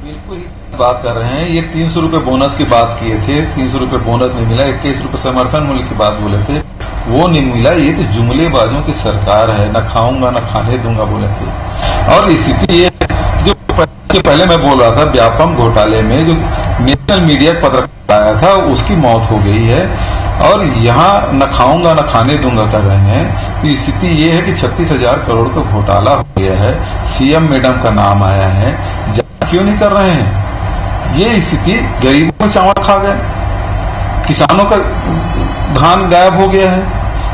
बिल्कुल बात कर रहे हैं। ये 300 रुपए बोनस की बात किए थे, 300 रुपए बोनस नहीं मिला। 21 रुपए समर्थन मूल्य की बात बोले थे, वो नहीं मिला। ये तो जुमलेबाजों की सरकार है, न खाऊंगा न खाने दूंगा बोले थे। और स्थिति ये जो पहले मैं बोल रहा था, व्यापम घोटाले में जो नेशनल मीडिया पत्रकार आया था उसकी मौत हो गई है और यहाँ न खाऊंगा न खाने दूंगा कर रहे हैं। तो स्थिति ये है कि 36,000 करोड़ का घोटाला हो गया है, सीएम मैडम का नाम आया है, क्यों नहीं कर रहे हैं? ये स्थिति, गरीबों को चावल खा गए, किसानों का धान गायब हो गया है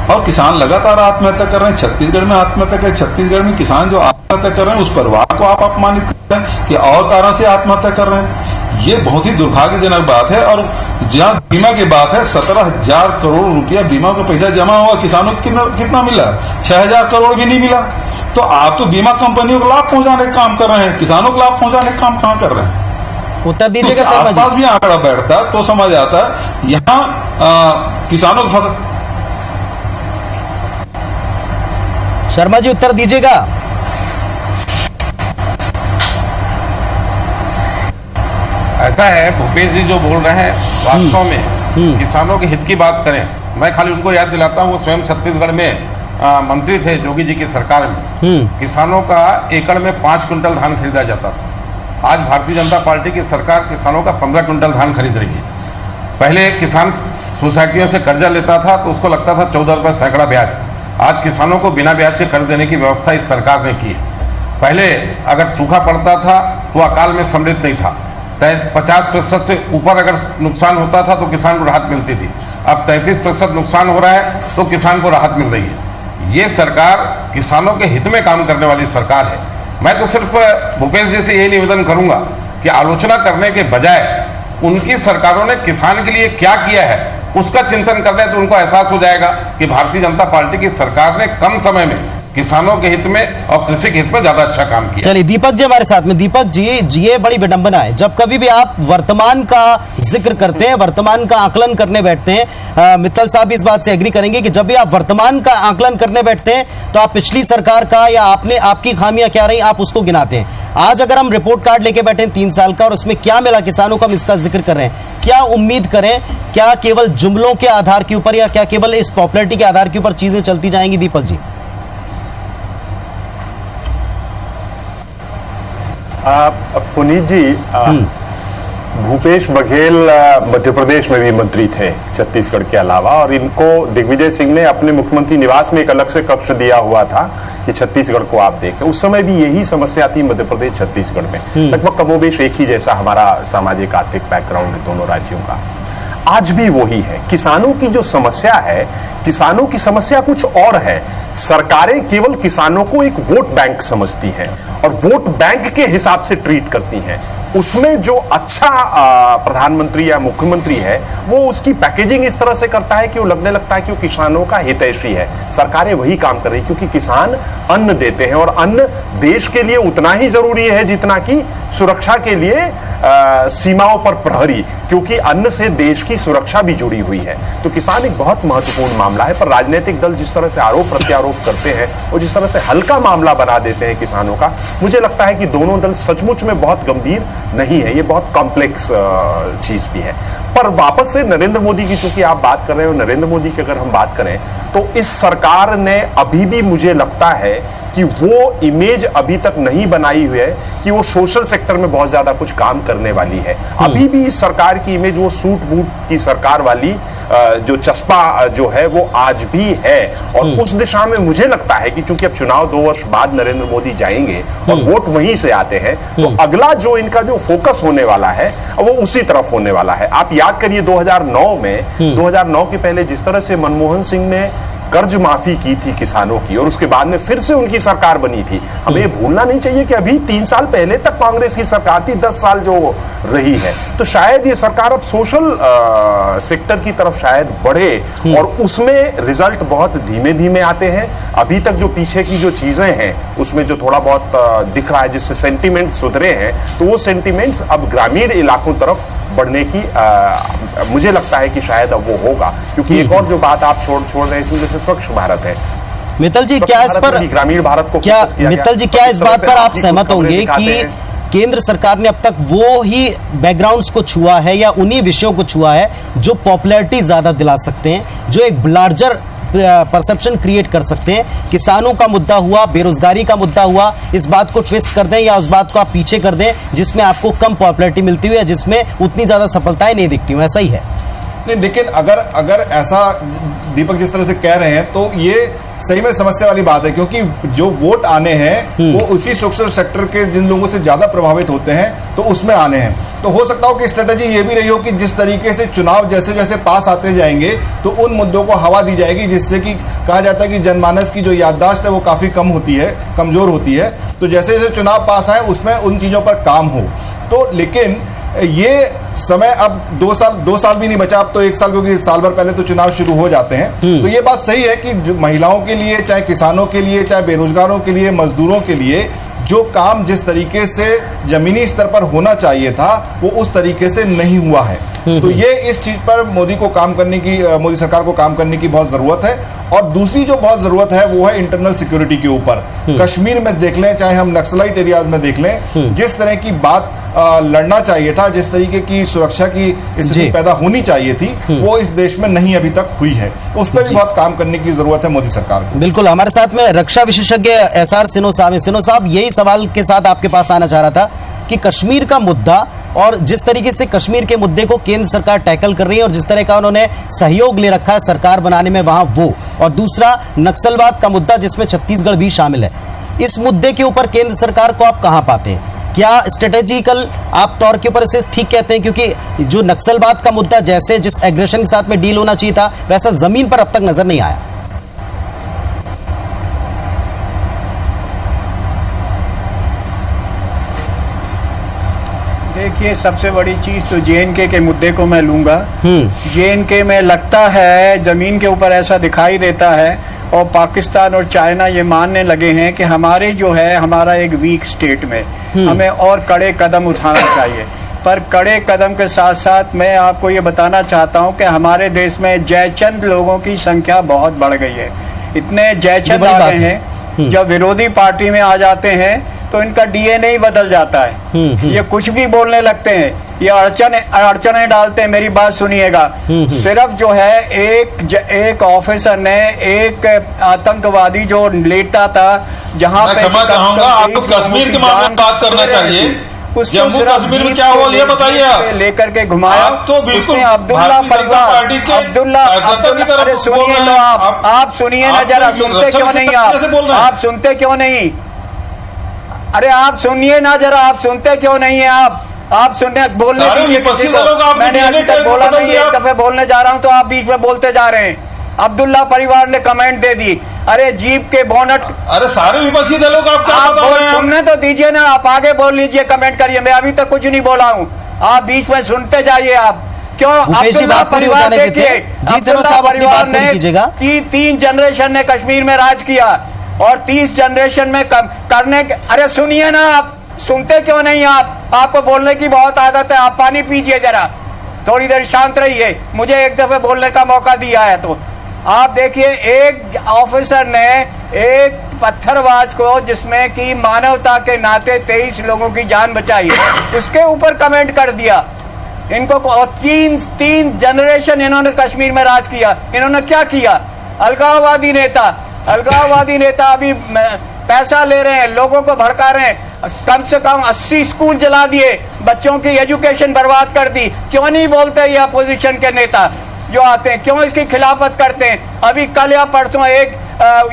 और किसान लगातार आत्महत्या कर रहे हैं। छत्तीसगढ़ में आत्महत्या कर, छत्तीसगढ़ में किसान जो आत्महत्या कर रहे हैं उस परिवार को आप अपमानित कर रहे हैं कि और कारण से आत्महत्या कर रहे हैं। ये बहुत ही दुर्भाग्यजनक बात है। और जहाँ बीमा की बात है, 17,000 करोड़ रुपया बीमा का पैसा जमा हुआ, किसानों को कितना मिला? 6,000 करोड़ भी नहीं मिला। तो आप तो बीमा कंपनियों को लाभ पहुंचाने का काम कर रहे हैं, किसानों को लाभ पहुंचाने का काम कहाँ कर रहे हैं? उत्तर दीजिएगा। तो आसपास भी आंकड़ा बैठता तो समझ आता यहाँ किसानों को फसल। शर्मा जी उत्तर दीजिएगा। ऐसा है, भूपेश जी जो बोल रहे हैं वास्तव में किसानों के हित की बात करें, मैं खाली उनको याद दिलाता हूँ वो स्वयं छत्तीसगढ़ में मंत्री थे जोगी जी की सरकार में। किसानों का एकड़ में 5 क्विंटल धान खरीदा जाता था। आज भारतीय जनता पार्टी की सरकार किसानों का 15 क्विंटल धान खरीद रही है। पहले किसान सोसाइटियों से कर्जा लेता था तो उसको लगता था 14 रुपये सैकड़ा ब्याज। आज किसानों को बिना ब्याज के कर्ज देने की व्यवस्था इस सरकार ने की है। पहले अगर सूखा पड़ता था तो अकाल में सम्मिलित नहीं था, 50% से ऊपर अगर नुकसान होता था तो किसान को राहत मिलती थी। अब 33% नुकसान हो रहा है तो किसान को राहत मिल रही है। ये सरकार किसानों के हित में काम करने वाली सरकार है। मैं तो सिर्फ भूपेश जी से यही निवेदन करूंगा कि आलोचना करने के बजाय उनकी सरकारों ने किसान के लिए क्या किया है उसका चिंतन कर ले तो उनको एहसास हो जाएगा कि भारतीय जनता पार्टी की सरकार ने कम समय में किसानों के हित में और कृषि के हित में ज्यादा अच्छा काम किया। चलिए दीपक जी हमारे साथ में। दीपक जी, ये बड़ी विडंबना है, जब कभी भी आप वर्तमान का जिक्र करते हैं, वर्तमान का आकलन करने बैठते हैं, मित्तल साहब भी इस बात से एग्री करेंगे कि जब भी आप वर्तमान का आकलन करने बैठते हैं तो आप पिछली सरकार का या आपकी खामियां क्या रही आप उसको गिनाते हैं। आज अगर हम रिपोर्ट कार्ड लेके बैठे 3 साल का और उसमें क्या मिला किसानों को, हम इसका जिक्र कर रहे हैं, क्या उम्मीद करें? क्या केवल जुमलों के आधार के ऊपर या क्या केवल इस पॉपुलैरिटी के आधार के ऊपर चीजें चलती जाएंगी? दीपक जी। पुनीत जी, भूपेश बघेल मध्य प्रदेश में भी मंत्री थे छत्तीसगढ़ के अलावा, और इनको दिग्विजय सिंह ने अपने मुख्यमंत्री निवास में एक अलग से कक्ष दिया हुआ था कि छत्तीसगढ़ को आप देखें। उस समय भी यही समस्या थी मध्य प्रदेश छत्तीसगढ़ में, लगभग कमोबेश एक ही जैसा हमारा सामाजिक आर्थिक बैकग्राउंड है दोनों राज्यों का। आज भी वही है। किसानों की जो समस्या है, किसानों की समस्या कुछ और है। सरकारें केवल किसानों को एक वोट बैंक समझती हैं और वोट बैंक के हिसाब से ट्रीट करती हैं। उसमें जो अच्छा प्रधानमंत्री या मुख्यमंत्री है वो उसकी पैकेजिंग इस तरह से करता है कि वो लगने लगता है कि वो किसानों का हितैषी है। सरकारें वही काम कर रही है क्योंकि किसान अन्न देते हैं और अन्न देश के लिए उतना ही जरूरी है जितना कि सुरक्षा के लिए सीमाओं पर प्रहरी, क्योंकि अन्न से देश की सुरक्षा भी जुड़ी हुई है। तो किसान एक बहुत महत्वपूर्ण मामला है, पर राजनीतिक दल जिस तरह से आरोप प्रत्यारोप करते हैं और जिस तरह से हल्का मामला बना देते हैं किसानों का, मुझे लगता है कि दोनों दल सचमुच में बहुत गंभीर नहीं है। ये बहुत कॉम्प्लेक्स चीज भी है। पर वापस से नरेंद्र मोदी की चूंकि आप बात कर रहे हो, नरेंद्र मोदी की अगर हम बात करें तो इस सरकार ने अभी भी मुझे लगता है कि वो इमेज अभी तक नहीं बनाई हुई है कि वो सोशल सेक्टर में बहुत ज्यादा कुछ काम करने वाली है। अभी भी इस सरकार की इमेज वो सूट बूट की सरकार वाली जो चस्पा जो है वो आज भी है। और उस दिशा में मुझे लगता है कि चूंकि अब चुनाव 2 वर्ष बाद नरेंद्र मोदी जाएंगे और वोट वहीं से आते हैं, तो अगला जो इनका जो फोकस होने वाला है वो उसी तरफ होने वाला है। आप याद करिए 2009 में 2009 के पहले जिस तरह से मनमोहन सिंह ने कर्ज माफी की थी किसानों की और उसके बाद में फिर से उनकी सरकार बनी थी। हमें ये भूलना नहीं चाहिए कि अभी 3 साल पहले तक कांग्रेस की सरकार थी, 10 साल जो रही है। तो शायद ये सरकार अब सोशल सेक्टर की तरफ शायद बढ़े और उसमें रिजल्ट बहुत धीमे धीमे आते हैं। अभी तक जो पीछे की जो चीजें हैं उसमें जो थोड़ा बहुत दिख रहा है जिससे सेंटिमेंट सुधरे हैं, तो वो सेंटिमेंट्स अब ग्रामीण इलाकों तरफ बढ़ने की मुझे लगता है कि शायद अब वो होगा। क्योंकि एक और जो बात आप छोड़ रहे हैं इसमें जैसे स्वच्छ भारत है। मित्तल जी, क्या इस पर ग्रामीण भारत को क्या मित्तल जी क्या इस बात पर आप सहमत होंगे कि केंद्र सरकार ने अब तक वो ही बैकग्राउंड्स को छुआ है या उन्हीं विषयों को छुआ है जो पॉपुलैरिटी ज्यादा दिला सकते हैं, जो एक लार्जर परसेप्शन क्रिएट कर सकते हैं? किसानों का मुद्दा हुआ, बेरोजगारी का मुद्दा हुआ, इस बात को ट्विस्ट कर दें या उस बात को आप पीछे कर दें जिसमें आपको कम पॉपुलैरिटी मिलती हुई है, जिसमें उतनी ज्यादा सफलताएं नहीं दिखती हुई, ऐसा ही है? नहीं, लेकिन अगर ऐसा दीपक जिस तरह से कह रहे हैं तो ये सही में समस्या वाली बात है, क्योंकि जो वोट आने हैं वो उसी सोशल सेक्टर के जिन लोगों से ज्यादा प्रभावित होते हैं तो उसमें आने हैं। तो हो सकता हो कि स्ट्रेटेजी ये भी रही हो कि जिस तरीके से चुनाव जैसे जैसे पास आते जाएंगे तो उन मुद्दों को हवा दी जाएगी, जिससे कि कहा जाता है कि जनमानस की जो याददाश्त है वो काफ़ी कम होती है, कमज़ोर होती है। तो जैसे जैसे चुनाव पास आए उसमें उन चीज़ों पर काम हो। तो लेकिन ये समय अब 2 साल भी नहीं बचा, अब तो 1 साल, क्योंकि साल भर पहले तो चुनाव शुरू हो जाते हैं। तो ये बात सही है कि महिलाओं के लिए, चाहे किसानों के लिए, चाहे बेरोजगारों के लिए, मजदूरों के लिए जो काम जिस तरीके से जमीनी स्तर पर होना चाहिए था वो उस तरीके से नहीं हुआ है। तो ये इस चीज पर मोदी सरकार को काम करने की बहुत जरूरत है। और दूसरी जो बहुत जरूरत है वो है इंटरनल सिक्योरिटी के ऊपर। कश्मीर में देख लें, चाहे हम नक्सलाइट एरियाज में देख लें, जिस तरह की बात लड़ना चाहिए था, जिस तरीके की सुरक्षा की स्थिति पैदा होनी चाहिए थी, वो इस देश में नहीं अभी तक हुई है। उस पर भी बहुत काम करने की जरूरत है मोदी सरकार को। बिल्कुल, हमारे साथ में रक्षा विशेषज्ञ एसआर सिन्हो साहब हैं। सिन्हो साहब, यही सवाल के साथ आपके पास आना चाह रहा था कि कश्मीर का मुद्दा और जिस तरीके से कश्मीर के मुद्दे को केंद्र सरकार टैकल कर रही है और जिस तरह का उन्होंने सहयोग ले रखा है सरकार बनाने में वहां वो, और दूसरा नक्सलवाद का मुद्दा जिसमें छत्तीसगढ़ भी शामिल है, इस मुद्दे के ऊपर केंद्र सरकार को आप कहां पाते हैं? क्या स्ट्रेटेजिकल आप तौर के ऊपर इसे ठीक कहते हैं? क्योंकि जो नक्सलवाद का मुद्दा जैसे जिस एग्रेशन के साथ में डील होना चाहिए था वैसा जमीन पर अब तक नजर नहीं आया। देखिए, सबसे बड़ी चीज तो JNK के मुद्दे को मैं लूंगा। JNK में लगता है जमीन के ऊपर ऐसा दिखाई देता है और पाकिस्तान और चाइना ये मानने लगे हैं कि हमारे जो है हमारा एक वीक स्टेट में हमें और कड़े कदम उठाना चाहिए। पर कड़े कदम के साथ साथ मैं आपको ये बताना चाहता हूँ कि हमारे देश में जयचंद लोगों की संख्या बहुत बढ़ गई है। इतने जयचंद आ गए हैं, जब विरोधी पार्टी में आ जाते हैं तो इनका DNA ही बदल जाता है। ये कुछ भी बोलने लगते हैं, ये अड़चने डालते हैं। मेरी बात सुनिएगा, सिर्फ जो है एक ऑफिसर ने एक आतंकवादी जो लेटा था जहां पे क्षमा चाहूंगा, आपको कश्मीर के मामले में बात करना चाहिए। जम्मू कश्मीर में क्या हुआ ये बताइए आप। लेकर के घुमाया तो बिल्कुल अब्दुल्ला परिवार, अब्दुल्ला सुनिए तो आप सुनिए ना जरा, सुनते क्यों नहीं आप सुनते क्यों नहीं? अरे आप सुनिए ना जरा, आप सुनते क्यों नहीं है? आप सुनने बोलने दीजिए किसी को। मैंने अभी तक बोला नहीं, एक दफे बोलने जा रहा हूं तो आप बीच में बोलते जा रहे हैं। अब्दुल्ला परिवार ने कमेंट दे दी, अरे जीप के बोनट। अरे सारे विपक्षी दलों का आप क्या बता रहे हैं? सुनने तो दीजिए ना, आप आगे बोल लीजिए, कमेंट करिए। मैं अभी तक कुछ नहीं बोला हूँ, आप बीच में सुनते जाइए। आप क्यों? अब्दुल्ला परिवार देखिए, अब्दुल्ला परिवार ने 3 जनरेशन ने कश्मीर में राज किया और 30 जनरेशन में करने के। अरे सुनिए ना, आप सुनते क्यों नहीं? आपको बोलने की बहुत आदत है। आप पानी पीजिए जरा, थोड़ी देर शांत रहिए। मुझे एक दफे बोलने का मौका दिया है तो आप देखिए, एक ऑफिसर ने एक पत्थरबाज को, जिसमें कि मानवता के नाते 23 लोगों की जान बचाई, उसके ऊपर कमेंट कर दिया। इनको 3 जनरेशन इन्होंने कश्मीर में राज किया। इन्होंने क्या किया? अलगाववादी नेता अभी पैसा ले रहे हैं, लोगों को भड़का रहे हैं। कम से कम 80 स्कूल जला दिए, बच्चों की एजुकेशन बर्बाद कर दी। क्यों नहीं बोलते ये अपोजिशन के नेता जो आते हैं, क्यों इसकी खिलाफत करते हैं? अभी कल या परसों एक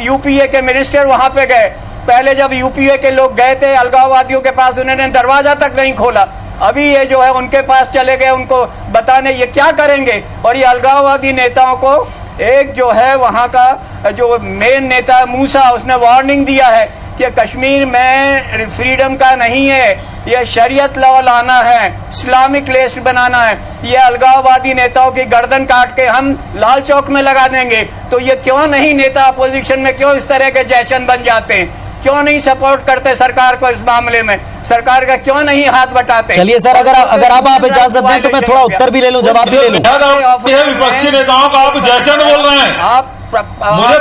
UPA के मिनिस्टर वहां पे गए। पहले जब UPA के लोग गए थे अलगाववादियों के पास, उन्होंने दरवाजा तक नहीं खोला। अभी ये जो है उनके पास चले गए, उनको बताने ये क्या करेंगे। और ये अलगाववादी नेताओं को एक जो है वहां का जो मेन नेता मूसा, उसने वार्निंग दिया है कि कश्मीर में फ्रीडम का नहीं है, ये शरीयत लॉ लाना है, इस्लामिक लिस्ट बनाना है। ये अलगाववादी नेताओं की गर्दन काट के हम लाल चौक में लगा देंगे। तो ये क्यों नहीं नेता अपोजिशन में क्यों इस तरह के जैशन बन जाते हैं? क्यों नहीं सपोर्ट करते सरकार को इस मामले में? सरकार का क्यों नहीं हाथ बटाते? चलिए सर, अगर आप इजाजत दें तो मैं थोड़ा उत्तर भी ले लूं, जवाब भी ले लूं। विपक्षी नेताओं का आप जयचंद बोल रहे हैं। आप मुझे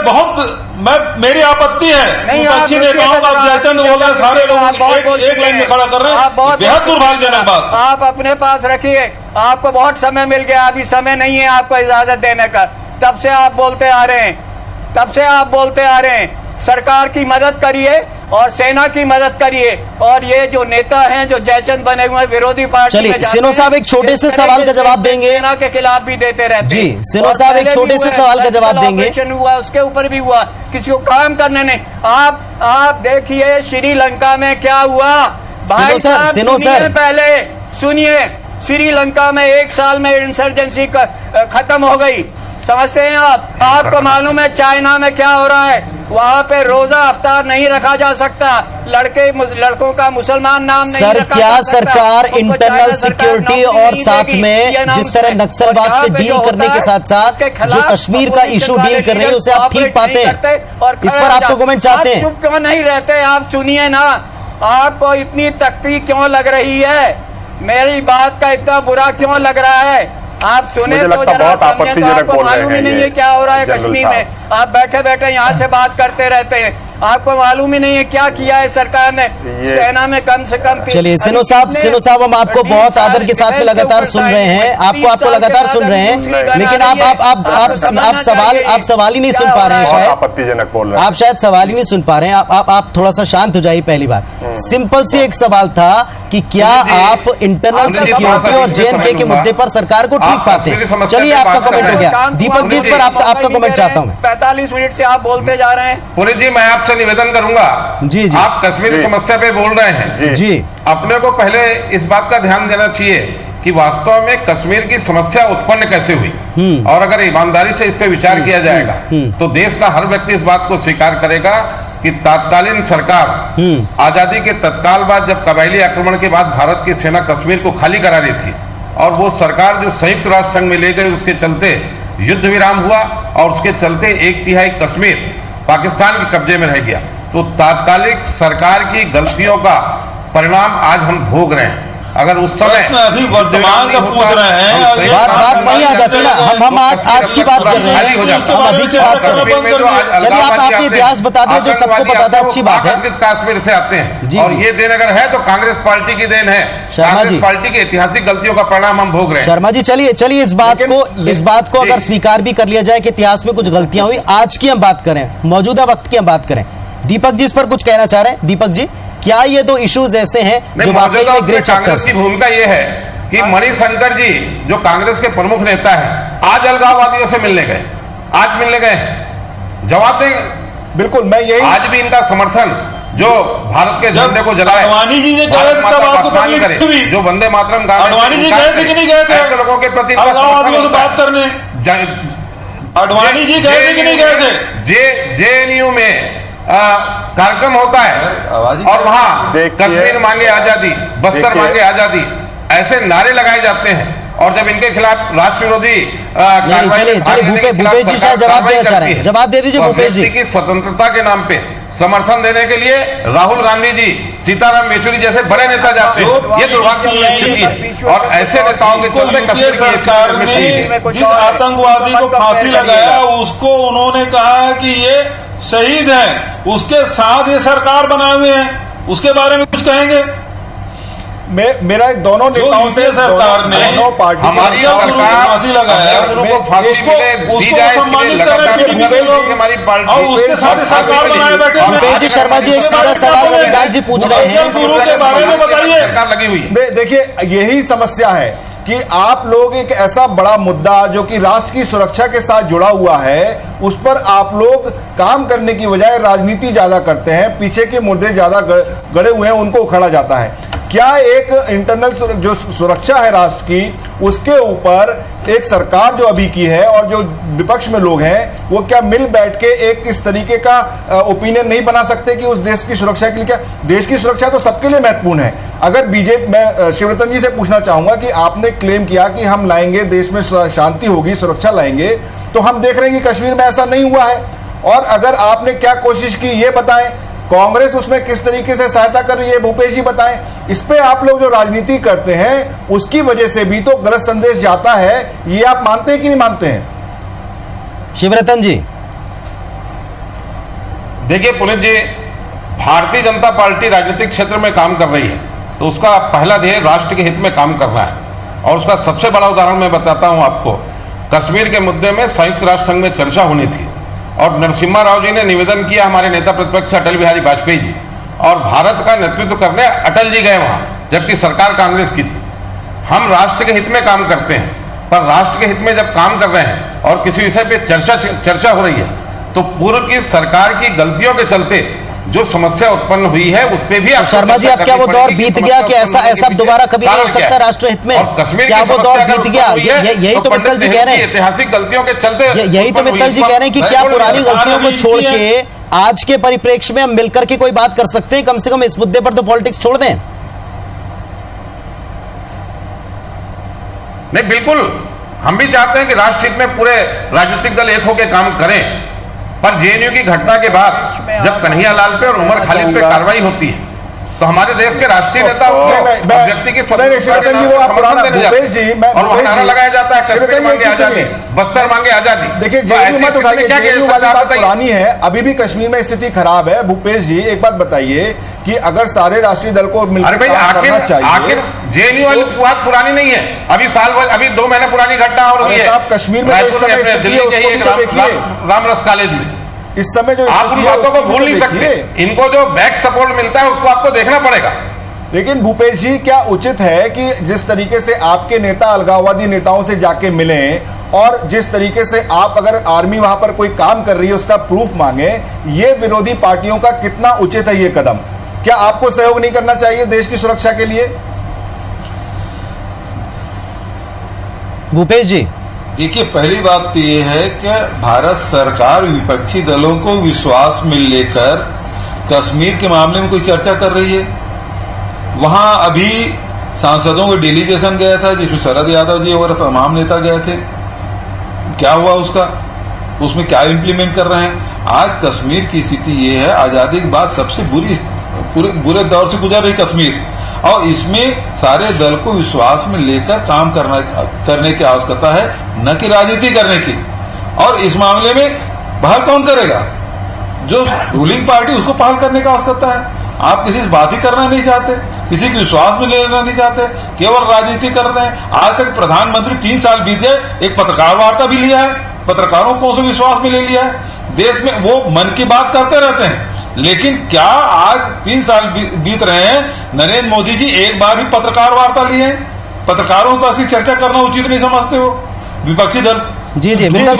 मेरी आपत्ति है। विपक्षी नेताओं का आप जयचंद बोल रहे हैं, सारे लोग एक लाइन में खड़ा कर रहे हैं। बेहद दुर्भाग्यजनक बात। आप अपने पास रखिए, आपको बहुत समय मिल गया, अभी समय नहीं है आपको इजाजत देने का। तब से आप बोलते आ रहे हैं, सरकार की मदद करिए और सेना की मदद करिए। और ये जो नेता हैं जो जयचंद बने हुए विरोधी पार्टी में, सिन्हो साहब एक छोटे से सवाल का जवाब देंगे। सेना के खिलाफ भी देते रहते हैं। जी, सिन्हो साहब एक छोटे से सवाल का जवाब देंगे। हुआ उसके ऊपर भी हुआ, किसी को काम करने नहीं। आप देखिए श्रीलंका में क्या हुआ। भाई साहब, पहले सुनिए, श्रीलंका में 1 साल में इंसर्जेंसी खत्म हो गई, समझते हैं आप? आपको मालूम है चाइना में क्या हो रहा है? वहाँ पे रोजा अफ्तार नहीं रखा जा सकता, लड़कों का मुसलमान नाम नहीं सर, रखा क्या जा सकता। सरकार उनको इंटरनल चाइना सरकार सिक्योरिटी नौकरी और नहीं साथ देगी, में ये जिस तरह नक्सलवाद से डील करने के साथ साथ जो कश्मीर का इशू डील कर रहे हैं उसे आप ठीक पाते हैं? इस पर आपको कमेंट चाहते हैं? चुप क्यों नहीं रहते आप? सुनिए ना, आपको इतनी तख्ती क्यों लग रही है? मेरी बात का इतना बुरा क्यों लग रहा है? आप सुने मुझे तो लगता जरा बहुत समझे, आपत्तिजनक तो आपको बोल रहे मालूम ही हैं नहीं ये है क्या हो रहा है जनरल कश्मीर साहब। में। आप बैठे बैठे यहाँ से बात करते रहते हैं, आपको मालूम ही नहीं है क्या किया है सरकार ने। सेना में कम से कम चलिए सिनो साहब हम आपको बहुत आदर के साथ में लगातार सुन रहे हैं, आपको लगातार सुन रहे हैं, लेकिन आप सवाल ही नहीं सुन पा रहे हैं। शायद आपत्तिजनक बोल रहे हैं आप शायद सवाल ही नहीं सुन पा रहे हैं। आप थोड़ा सा शांत हो जाइए। पहली बात सिंपल सी एक सवाल था कि क्या आप इंटरनल सिक्योरिटी और JNK के मुद्दे पर सरकार को ठीक पाते हैं? चलिए आपका कमेंट हो गया। दीपक जी, इस पर आपका कमेंट चाहता हूँ। 45 मिनट से आप बोलते जा रहे हैं। पुनीत जी, मैं आपसे निवेदन करूंगा, जी आप कश्मीर समस्या पे बोल रहे हैं जी, अपने को पहले इस बात का ध्यान देना चाहिए कि वास्तव में कश्मीर की समस्या उत्पन्न कैसे हुई, और अगर ईमानदारी से इस पे विचार किया जाएगा तो देश का हर व्यक्ति इस बात को स्वीकार करेगा कि तत्कालीन सरकार आजादी के तत्काल बाद, जब कबायली आक्रमण के बाद भारत की सेना कश्मीर को खाली करा रही थी और वो सरकार जो संयुक्त राष्ट्र संघ में ले गई, उसके चलते युद्ध विराम हुआ और उसके चलते 1/3 कश्मीर पाकिस्तान के कब्जे में रह गया। तो तात्कालिक सरकार की गलतियों का परिणाम आज हम भोग रहे हैं। अगर उस समय अभी वर्तमान का पूछ रहे हैं, बात वही आ जाती है ना। हम आज की बात कर रहे हैं, हम अभी की बात कर रहे हैं। चलिए आप इतिहास बता दें जो सबको पता था, अच्छी बात है। कश्मीर से आते हैं जी, और जी। ये देन अगर है तो कांग्रेस पार्टी की देन है। शर्मा जी, कांग्रेस पार्टी की ऐतिहासिक गलतियों का परिणाम हम भोग रहे हैं। शर्मा जी, चलिए इस बात को अगर स्वीकार भी कर लिया जाए कि इतिहास में कुछ गलतियां हुई, आज की हम बात करें, मौजूदा वक्त की हम बात करें। दीपक जी इस पर कुछ कहना चाह रहे हैं? दीपक जी, क्या ये दो इश्यूज ऐसे हैं जो वाकई में ग्रे कांग्रेस की भूमिका ये है कि मणिशंकर जी जो कांग्रेस के प्रमुख नेता है, आज अलगाववादियों से मिलने गए, आज मिलने गए, जवाब दें। बिल्कुल, मैं यही आज भी इनका समर्थन जो भारत के झंडे को जलाए, अडवाणी जी ने गए थे तब आपको तकलीफ करे, हुई? जो वंदे मातरम गाने अडवाणी जी गए थे कि नहीं गए थे ऐसे लोगों के प्रति अलगाववादियों से बात करने? अडवाणी जी गए थे कि नहीं गए थे? JNU में कार्यक्रम होता है और वहां कश्मीर मांगे आजादी, बस्तर मांगे आजादी, ऐसे नारे लगाए जाते हैं। और जब इनके खिलाफ राष्ट्र विरोधी चलिए भूपेश जी शायद जवाब देना चाह रहे हैं, जवाब दे दीजिए भूपेश जी। की स्वतंत्रता के नाम पे समर्थन देने के लिए राहुल गांधी जी, सीताराम येचुरी जैसे बड़े नेता जाते हैं। ये दुर्भाग्यपूर्ण स्थिति है और ऐसे नेताओं के चलते कश्मीर की सरकार ने जिस आतंकवादी को फांसी लगाया उसको उन्होंने कहा कि ये शहीद हैं, उसके साथ ये सरकार बनाए हुए हैं, उसके बारे में कुछ कहेंगे? मेरा दोनों नेताओं से सरकार ने दोनों पार्टी हमारी फांसी लगाया, उसको सम्मानित करने हमारी पार्टी और उसके साथ सरकार बनाए बैठे। भूपेश जी, शर्मा जी एक सीधा सवाल मणिकांत जी पूछ रहे हैं, गुरु के बारे में बताइए। सरकार लगी हुई है। देखिए, यही समस्या है कि आप लोग एक ऐसा बड़ा मुद्दा जो कि राष्ट्र की सुरक्षा के साथ जुड़ा हुआ है, उस पर आप लोग काम करने की बजाय राजनीति ज्यादा करते हैं, पीछे के मुद्दे ज्यादा गड़े हुए हैं उनको उखाड़ा जाता है। क्या एक इंटरनल जो सुरक्षा है राष्ट्र की, उसके ऊपर एक सरकार जो अभी की है और जो विपक्ष में लोग हैं, वो क्या मिल बैठ के एक इस तरीके का ओपिनियन नहीं बना सकते कि उस देश की सुरक्षा के लिए, क्या देश की सुरक्षा तो सबके लिए महत्वपूर्ण है। अगर बीजेपी, मैं शिवरतन जी से पूछना चाहूंगा कि आपने क्लेम किया कि हम लाएंगे, देश में शांति होगी, सुरक्षा लाएंगे, तो हम देख रहे हैं कि कश्मीर में ऐसा नहीं हुआ है। और अगर आपने क्या कोशिश की ये बताएं, कांग्रेस उसमें किस तरीके से सहायता कर रही है भूपेश जी बताएं। इस पे आप लोग जो राजनीति करते हैं उसकी वजह से भी तो गलत संदेश जाता है, ये आप मानते हैं कि नहीं मानते हैं? शिवरतन जी, देखिए पुनीत जी, भारतीय जनता पार्टी राजनीतिक क्षेत्र में काम कर रही है तो उसका पहला ध्येय राष्ट्र के हित में काम करना है। और उसका सबसे बड़ा उदाहरण मैं बताता हूं आपको। कश्मीर के मुद्दे में संयुक्त राष्ट्र संघ में चर्चा होनी थी और नरसिम्हा राव जी ने निवेदन किया, हमारे नेता प्रतिपक्ष अटल बिहारी वाजपेयी जी, और भारत का नेतृत्व करने अटल जी गए वहां, जबकि सरकार कांग्रेस की थी। हम राष्ट्र के हित में काम करते हैं, पर राष्ट्र के हित में जब काम कर रहे हैं और किसी विषय पे चर्चा हो रही है तो पूर्व की सरकार की गलतियों के चलते जो समस्या उत्पन्न हुई है उस पे भी तो शर्मा जी, अब क्या वो दौर बीत गया कि ऐसा दोबारा कभी नहीं हो सकता राष्ट्र हित में? क्या वो दौर बीत गया? यही तो मित्तल जी कह रहे हैं, ऐतिहासिक गलतियों के चलते यही तो मित्तल जी कह रहे हैं कि क्या पुरानी गलतियों को छोड़ के आज के परिप्रेक्ष्य में हम मिलकर के कोई बात कर सकते हैं? कम से कम इस मुद्दे पर तो पॉलिटिक्स छोड़ दें। नहीं, बिल्कुल हम भी चाहते हैं कि राष्ट्र हित में पूरे राजनीतिक दल एक होकर काम करें, पर जेएनयू की घटना के बाद जब कन्हैयालाल पे और उमर खालिद पे कार्रवाई होती है तो हमारे देश के राष्ट्रीय नेता व्यक्ति की लगाया जाता है, कश्मीर मांगे आजादी, बस्तर मांगे आजादी। देखिए, जेएनयू मत उठाइए, जेएनयू वाली बात पुरानी है, अभी भी कश्मीर में स्थिति खराब है। भूपेश जी, एक बात बताइए कि अगर सारे राष्ट्रीय दल को मिलकर काम करना चाहिए, आखिर जेएनयू वाली बात पुरानी नहीं है, अभी 2 महीने पुरानी घटना और हुई है कश्मीर में जो इस समय स्थिति है उसको भी तो देखिए, रामरस कॉलेज में इस समय जो आप उन बातों को भूल नहीं सकते, इनको जो बैक सपोर्ट मिलता है उसको आपको देखना पड़ेगा। लेकिन भूपेश जी, क्या उचित है कि जिस तरीके से आपके नेता अलगाववादी नेताओं से जाके मिले और जिस तरीके से आप अगर आर्मी वहां पर कोई काम कर रही है उसका प्रूफ मांगे, ये विरोधी पार्टियों का कितना उचित है ये कदम? क्या आपको सहयोग नहीं करना चाहिए देश की सुरक्षा के लिए? भूपेश जी, देखिए, पहली बात तो ये है कि भारत सरकार विपक्षी दलों को विश्वास में लेकर कश्मीर के मामले में कोई चर्चा कर रही है। वहां अभी सांसदों का डेलीगेशन गया था जिसमें शरद यादव जी वगैरह तमाम नेता गए थे। क्या हुआ उसमें क्या इम्प्लीमेंट कर रहे हैं? आज कश्मीर की स्थिति ये है, आजादी के बाद सबसे बुरे दौर से गुजर रही कश्मीर, और इसमें सारे दल को विश्वास में लेकर काम करने की आवश्यकता है, न कि राजनीति करने की। और इस मामले में पहल कौन करेगा? जो रूलिंग पार्टी, उसको पहल करने की आवश्यकता है। आप किसी से बात ही करना नहीं चाहते, किसी के विश्वास में लेना नहीं चाहते, केवल राजनीति कर रहे हैं। आज तक प्रधानमंत्री 3 साल बीत गए, एक पत्रकार वार्ता भी लिया है, पत्रकारों को उसे विश्वास में ले लिया है। देश में वो मन की बात करते रहते हैं, लेकिन क्या आज 3 साल बीत रहे हैं, नरेंद्र मोदी जी एक बार भी पत्रकार वार्ता लिए हैं? पत्रकारों तो ऐसी चर्चा करना उचित नहीं समझते हो विपक्षी दल? जी अपना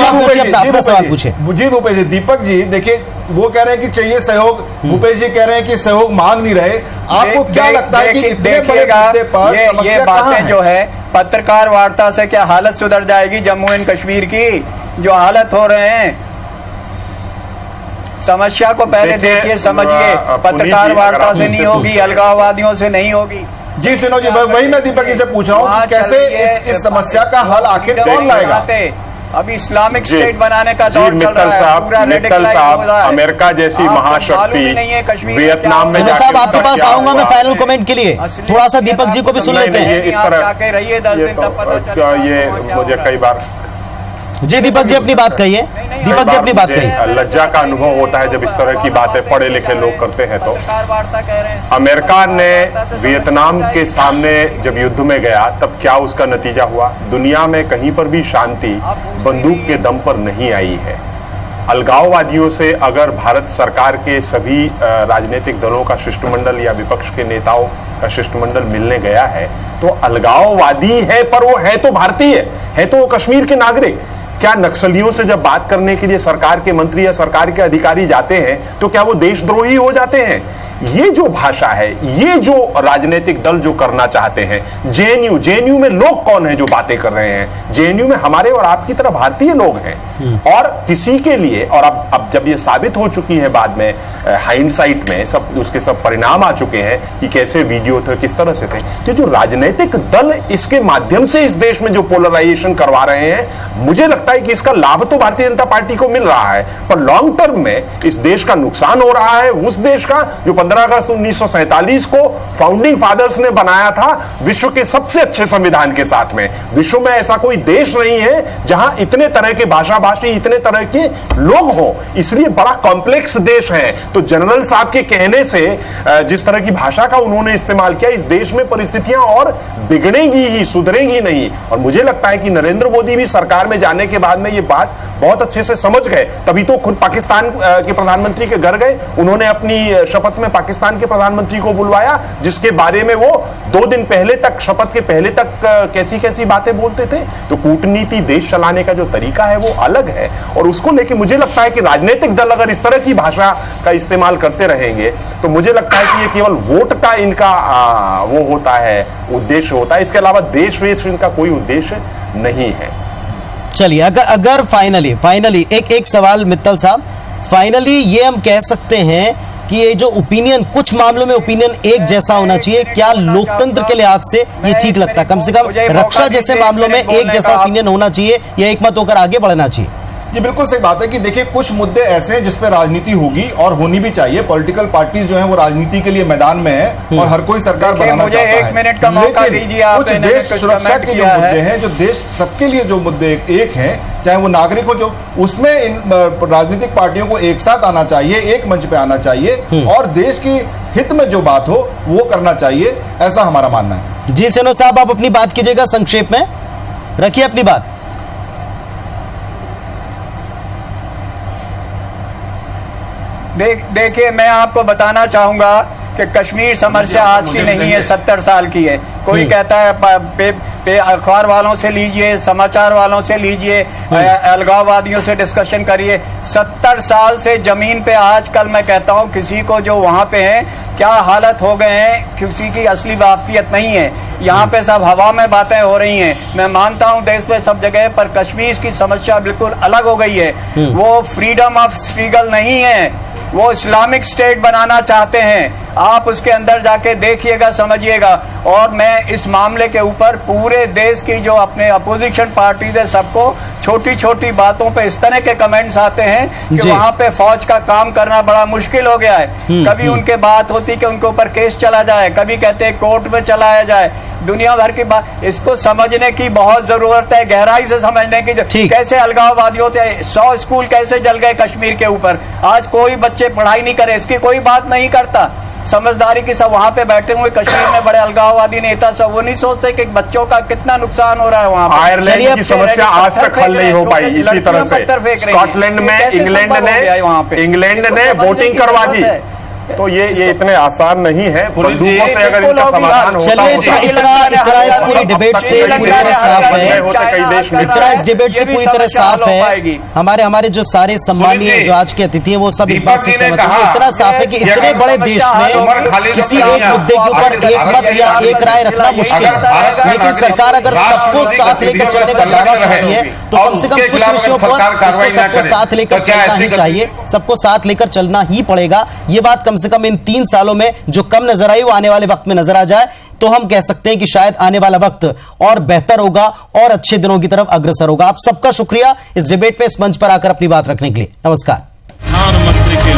सवाल पूछे। जी भूपेश जी, दीपक जी, देखिए वो कह रहे हैं कि चाहिए सहयोग, भूपेश जी कह रहे हैं कि सहयोग मांग नहीं रहे। आपको क्या लगता है कि इतने बड़े मुद्दे पर ये बातें जो है, पत्रकार वार्ता से क्या हालत सुधर जाएगी जम्मू एंड कश्मीर की? जो हालत हो रहे हैं, समस्या को पहले देखिए, समझिए। पत्रकार वार्ता से नहीं होगी, अलगाववादियों से नहीं होगी। जी सिन्हा जी, वही मैं दीपक जी से पूछ रहा हूँ, कैसे इस समस्या का हल आखिर कौन लाएगा? अभी इस्लामिक स्टेट बनाने का दौर चल रहा है, पूरा मित्तल साहब, अमेरिका जैसी महाशक्ति वियतनाम में साहब, आपके पास आऊंगा मैं फाइनल कमेंट के लिए। थोड़ा सा दीपक जी को भी सुन लेते हैं। इस तरह रहिए 10 दिन तब पता चलेगा। ये मुझे कई बार जी दीपक जी अपनी बात कहिए। दीपक जी अपनी बात कहिए। लज्जा का अनुभव होता है जब इस तरह की बातें पढ़े लिखे लोग करते हैं। तो अमेरिका ने वियतनाम के सामने जब युद्ध में गया तब क्या उसका नतीजा हुआ? दुनिया में कहीं पर भी शांति बंदूक के दम पर नहीं आई है। अलगाववादियों से अगर भारत सरकार के सभी राजनीतिक दलों का शिष्टमंडल या विपक्ष के नेताओं का शिष्टमंडल मिलने गया है तो अलगाववादी है, पर वो है तो भारतीय है, तो वो कश्मीर के नागरिक। क्या नक्सलियों से जब बात करने के लिए सरकार के मंत्री या सरकार के अधिकारी जाते हैं तो क्या वो देशद्रोही हो जाते हैं? ये जो भाषा है, ये जो राजनीतिक दल जो करना चाहते हैं, जेएनयू में लोग कौन है जो बातें कर रहे हैं? जेएनयू में हमारे और आपकी तरह भारतीय लोग हैं। और किसी के लिए, और अब जब ये साबित हो चुकी है बाद में हाइंडसाइट में, सब उसके सब परिणाम आ चुके हैं कि कैसे वीडियो थे, किस तरह से थे, तो जो राजनीतिक दल इसके माध्यम से इस देश में जो पोलराइजेशन करवा रहे हैं, मुझे लगता है कि इसका लाभ तो भारतीय जनता पार्टी को मिल रहा है, पर लॉन्ग टर्म में इस देश का नुकसान हो रहा है। उस देश का जो 15 अगस्त 1947 को फाउंडिंग फादर्स ने बनाया था विश्व के सबसे अच्छे संविधान के साथ में। विश्व में ऐसा कोई देश नहीं है जहां इतने तरह के भाषा भाषी, इतने तरह के लोग हो, इसलिए बड़ा कॉम्प्लेक्स देश है। तो जनरल साहब के कहने से जिस तरह की भाषा का उन्होंने इस्तेमाल किया, इस देश में परिस्थितियां और बिगड़ेंगी ही, सुधरेंगी नहीं। और मुझे लगता है कि नरेंद्र मोदी भी सरकार में जाने के के बाद में ये बात बहुत अच्छे से समझ गए, तभी तो खुद पाकिस्तान के प्रधानमंत्री के घर गए, उन्होंने अपनी शपथ में पाकिस्तान के प्रधानमंत्री को बुलवाया, जिसके बारे में वो 2 दिन पहले तक, शपथ के पहले तक कैसी कैसी बातें बोलते थे। तो कूटनीति, देश चलाने का जो तरीका है वो अलग है, और उसको लेके मुझे लगता है कि राजनीतिक दल अगर इस तरह की भाषा का इस्तेमाल करते रहेंगे तो मुझे लगता है कि ये केवल वोट का इनका वो होता है, उद्देश्य होता है, इसके अलावा देश वेश इनका कोई उद्देश्य नहीं है। चलिए, अगर फाइनली एक सवाल मित्तल साहब, फाइनली ये हम कह सकते हैं कि ये जो ओपिनियन, कुछ मामलों में ओपिनियन एक जैसा होना चाहिए, क्या लोकतंत्र के लिहाज से ये ठीक लगता है? कम से कम रक्षा जैसे मामलों में एक जैसा ओपिनियन होना चाहिए या एक मत होकर आगे बढ़ना चाहिए? ये बिल्कुल सही बात है कि देखिए, कुछ मुद्दे ऐसे हैं जिस पे राजनीति होगी और होनी भी चाहिए। पॉलिटिकल पार्टीज जो हैं वो राजनीति के लिए मैदान में है और हर कोई सरकार बनाना चाहता है। एक मिनट का मौका दीजिए। कुछ देश सुरक्षा के जो मुद्दे हैं, जो देश सबके लिए जो मुद्दे एक हैं, चाहे वो नागरिक हो, जो उसमें इन राजनीतिक पार्टियों को एक साथ आना चाहिए, एक मंच पे आना चाहिए और देश की हित में जो बात हो वो करना चाहिए, ऐसा हमारा मानना है। जी सेनो साहब, आप अपनी बात कीजिएगा, संक्षेप में रखिए अपनी बात। देखिए, मैं आपको बताना चाहूंगा कि कश्मीर समस्या आज की नहीं है, 70 साल की है। कोई कहता है अखबार वालों से लीजिए, समाचार वालों से लीजिए, अलगाववादियों से डिस्कशन करिए। 70 साल से जमीन पे आजकल मैं कहता हूँ किसी को जो वहाँ पे है क्या हालत हो गए हैं, किसी की असली वाकफियत नहीं है। यहाँ पे सब हवा में बातें हो रही हैं। मैं मानता हूँ देश में सब जगह, पर कश्मीर की समस्या बिल्कुल अलग हो गई है। वो फ्रीडम ऑफ स्ट्रगल नहीं है, वो इस्लामिक स्टेट बनाना चाहते हैं। आप उसके अंदर जाके देखिएगा, समझिएगा। और मैं इस मामले के ऊपर पूरे देश की जो अपने अपोजिशन पार्टीज है, सबको छोटी छोटी बातों पे इस तरह के कमेंट्स आते हैं कि वहां पे फौज का काम करना बड़ा मुश्किल हो गया है। कभी उनके बात होती कि उनके ऊपर केस चला जाए, कभी कहते हैं कोर्ट में चलाया जाए, दुनिया भर की बात। इसको समझने की बहुत जरूरत है, गहराई से समझने की। कैसे अलगाववादी होते हैं, 100 स्कूल कैसे जल गए कश्मीर के ऊपर, आज कोई बच्चे पढ़ाई नहीं करे, इसकी कोई बात नहीं करता। समझदारी की सब वहाँ पे बैठे हुए कश्मीर में बड़े अलगाववादी नेता सब, वो नहीं सोचते कि बच्चों का कितना नुकसान हो रहा है वहाँ पे। आयरलैंड की समस्या आज तक हल नहीं हो पाई इसी तरह से। स्कॉटलैंड में इंग्लैंड ने वोटिंग करवा दी, तो ये इतने आसान नहीं है। बंदूकों से अगर इनका समाधान होता, चलिए इतना इस पूरी डिबेट से पूरी तरह साफ है, इतना इस डिबेट से पूरी तरह साफ है। हमारे जो सारे सम्मानीय जो आज के अतिथि हैं वो सब इस बात से सहमत हैं। इतना साफ है कि इतने बड़े देश में किसी एक मुद्दे के ऊपर एक मत या एक राय रखना मुश्किल है, लेकिन सरकार अगर सबको साथ लेकर चलने का दावा करती है तो कम से कम कुछ विषयों पर उसको सबको साथ लेकर चलना ही चाहिए, सबको साथ लेकर चलना ही पड़ेगा। ये बात कम से कम इन 3 सालों में जो कम नजर आई वो आने वाले वक्त में नजर आ जाए तो हम कह सकते हैं कि शायद आने वाला वक्त और बेहतर होगा और अच्छे दिनों की तरफ अग्रसर होगा। आप सबका शुक्रिया इस डिबेट पे, इस मंच पर आकर अपनी बात रखने के लिए। नमस्कार। प्रधानमंत्री के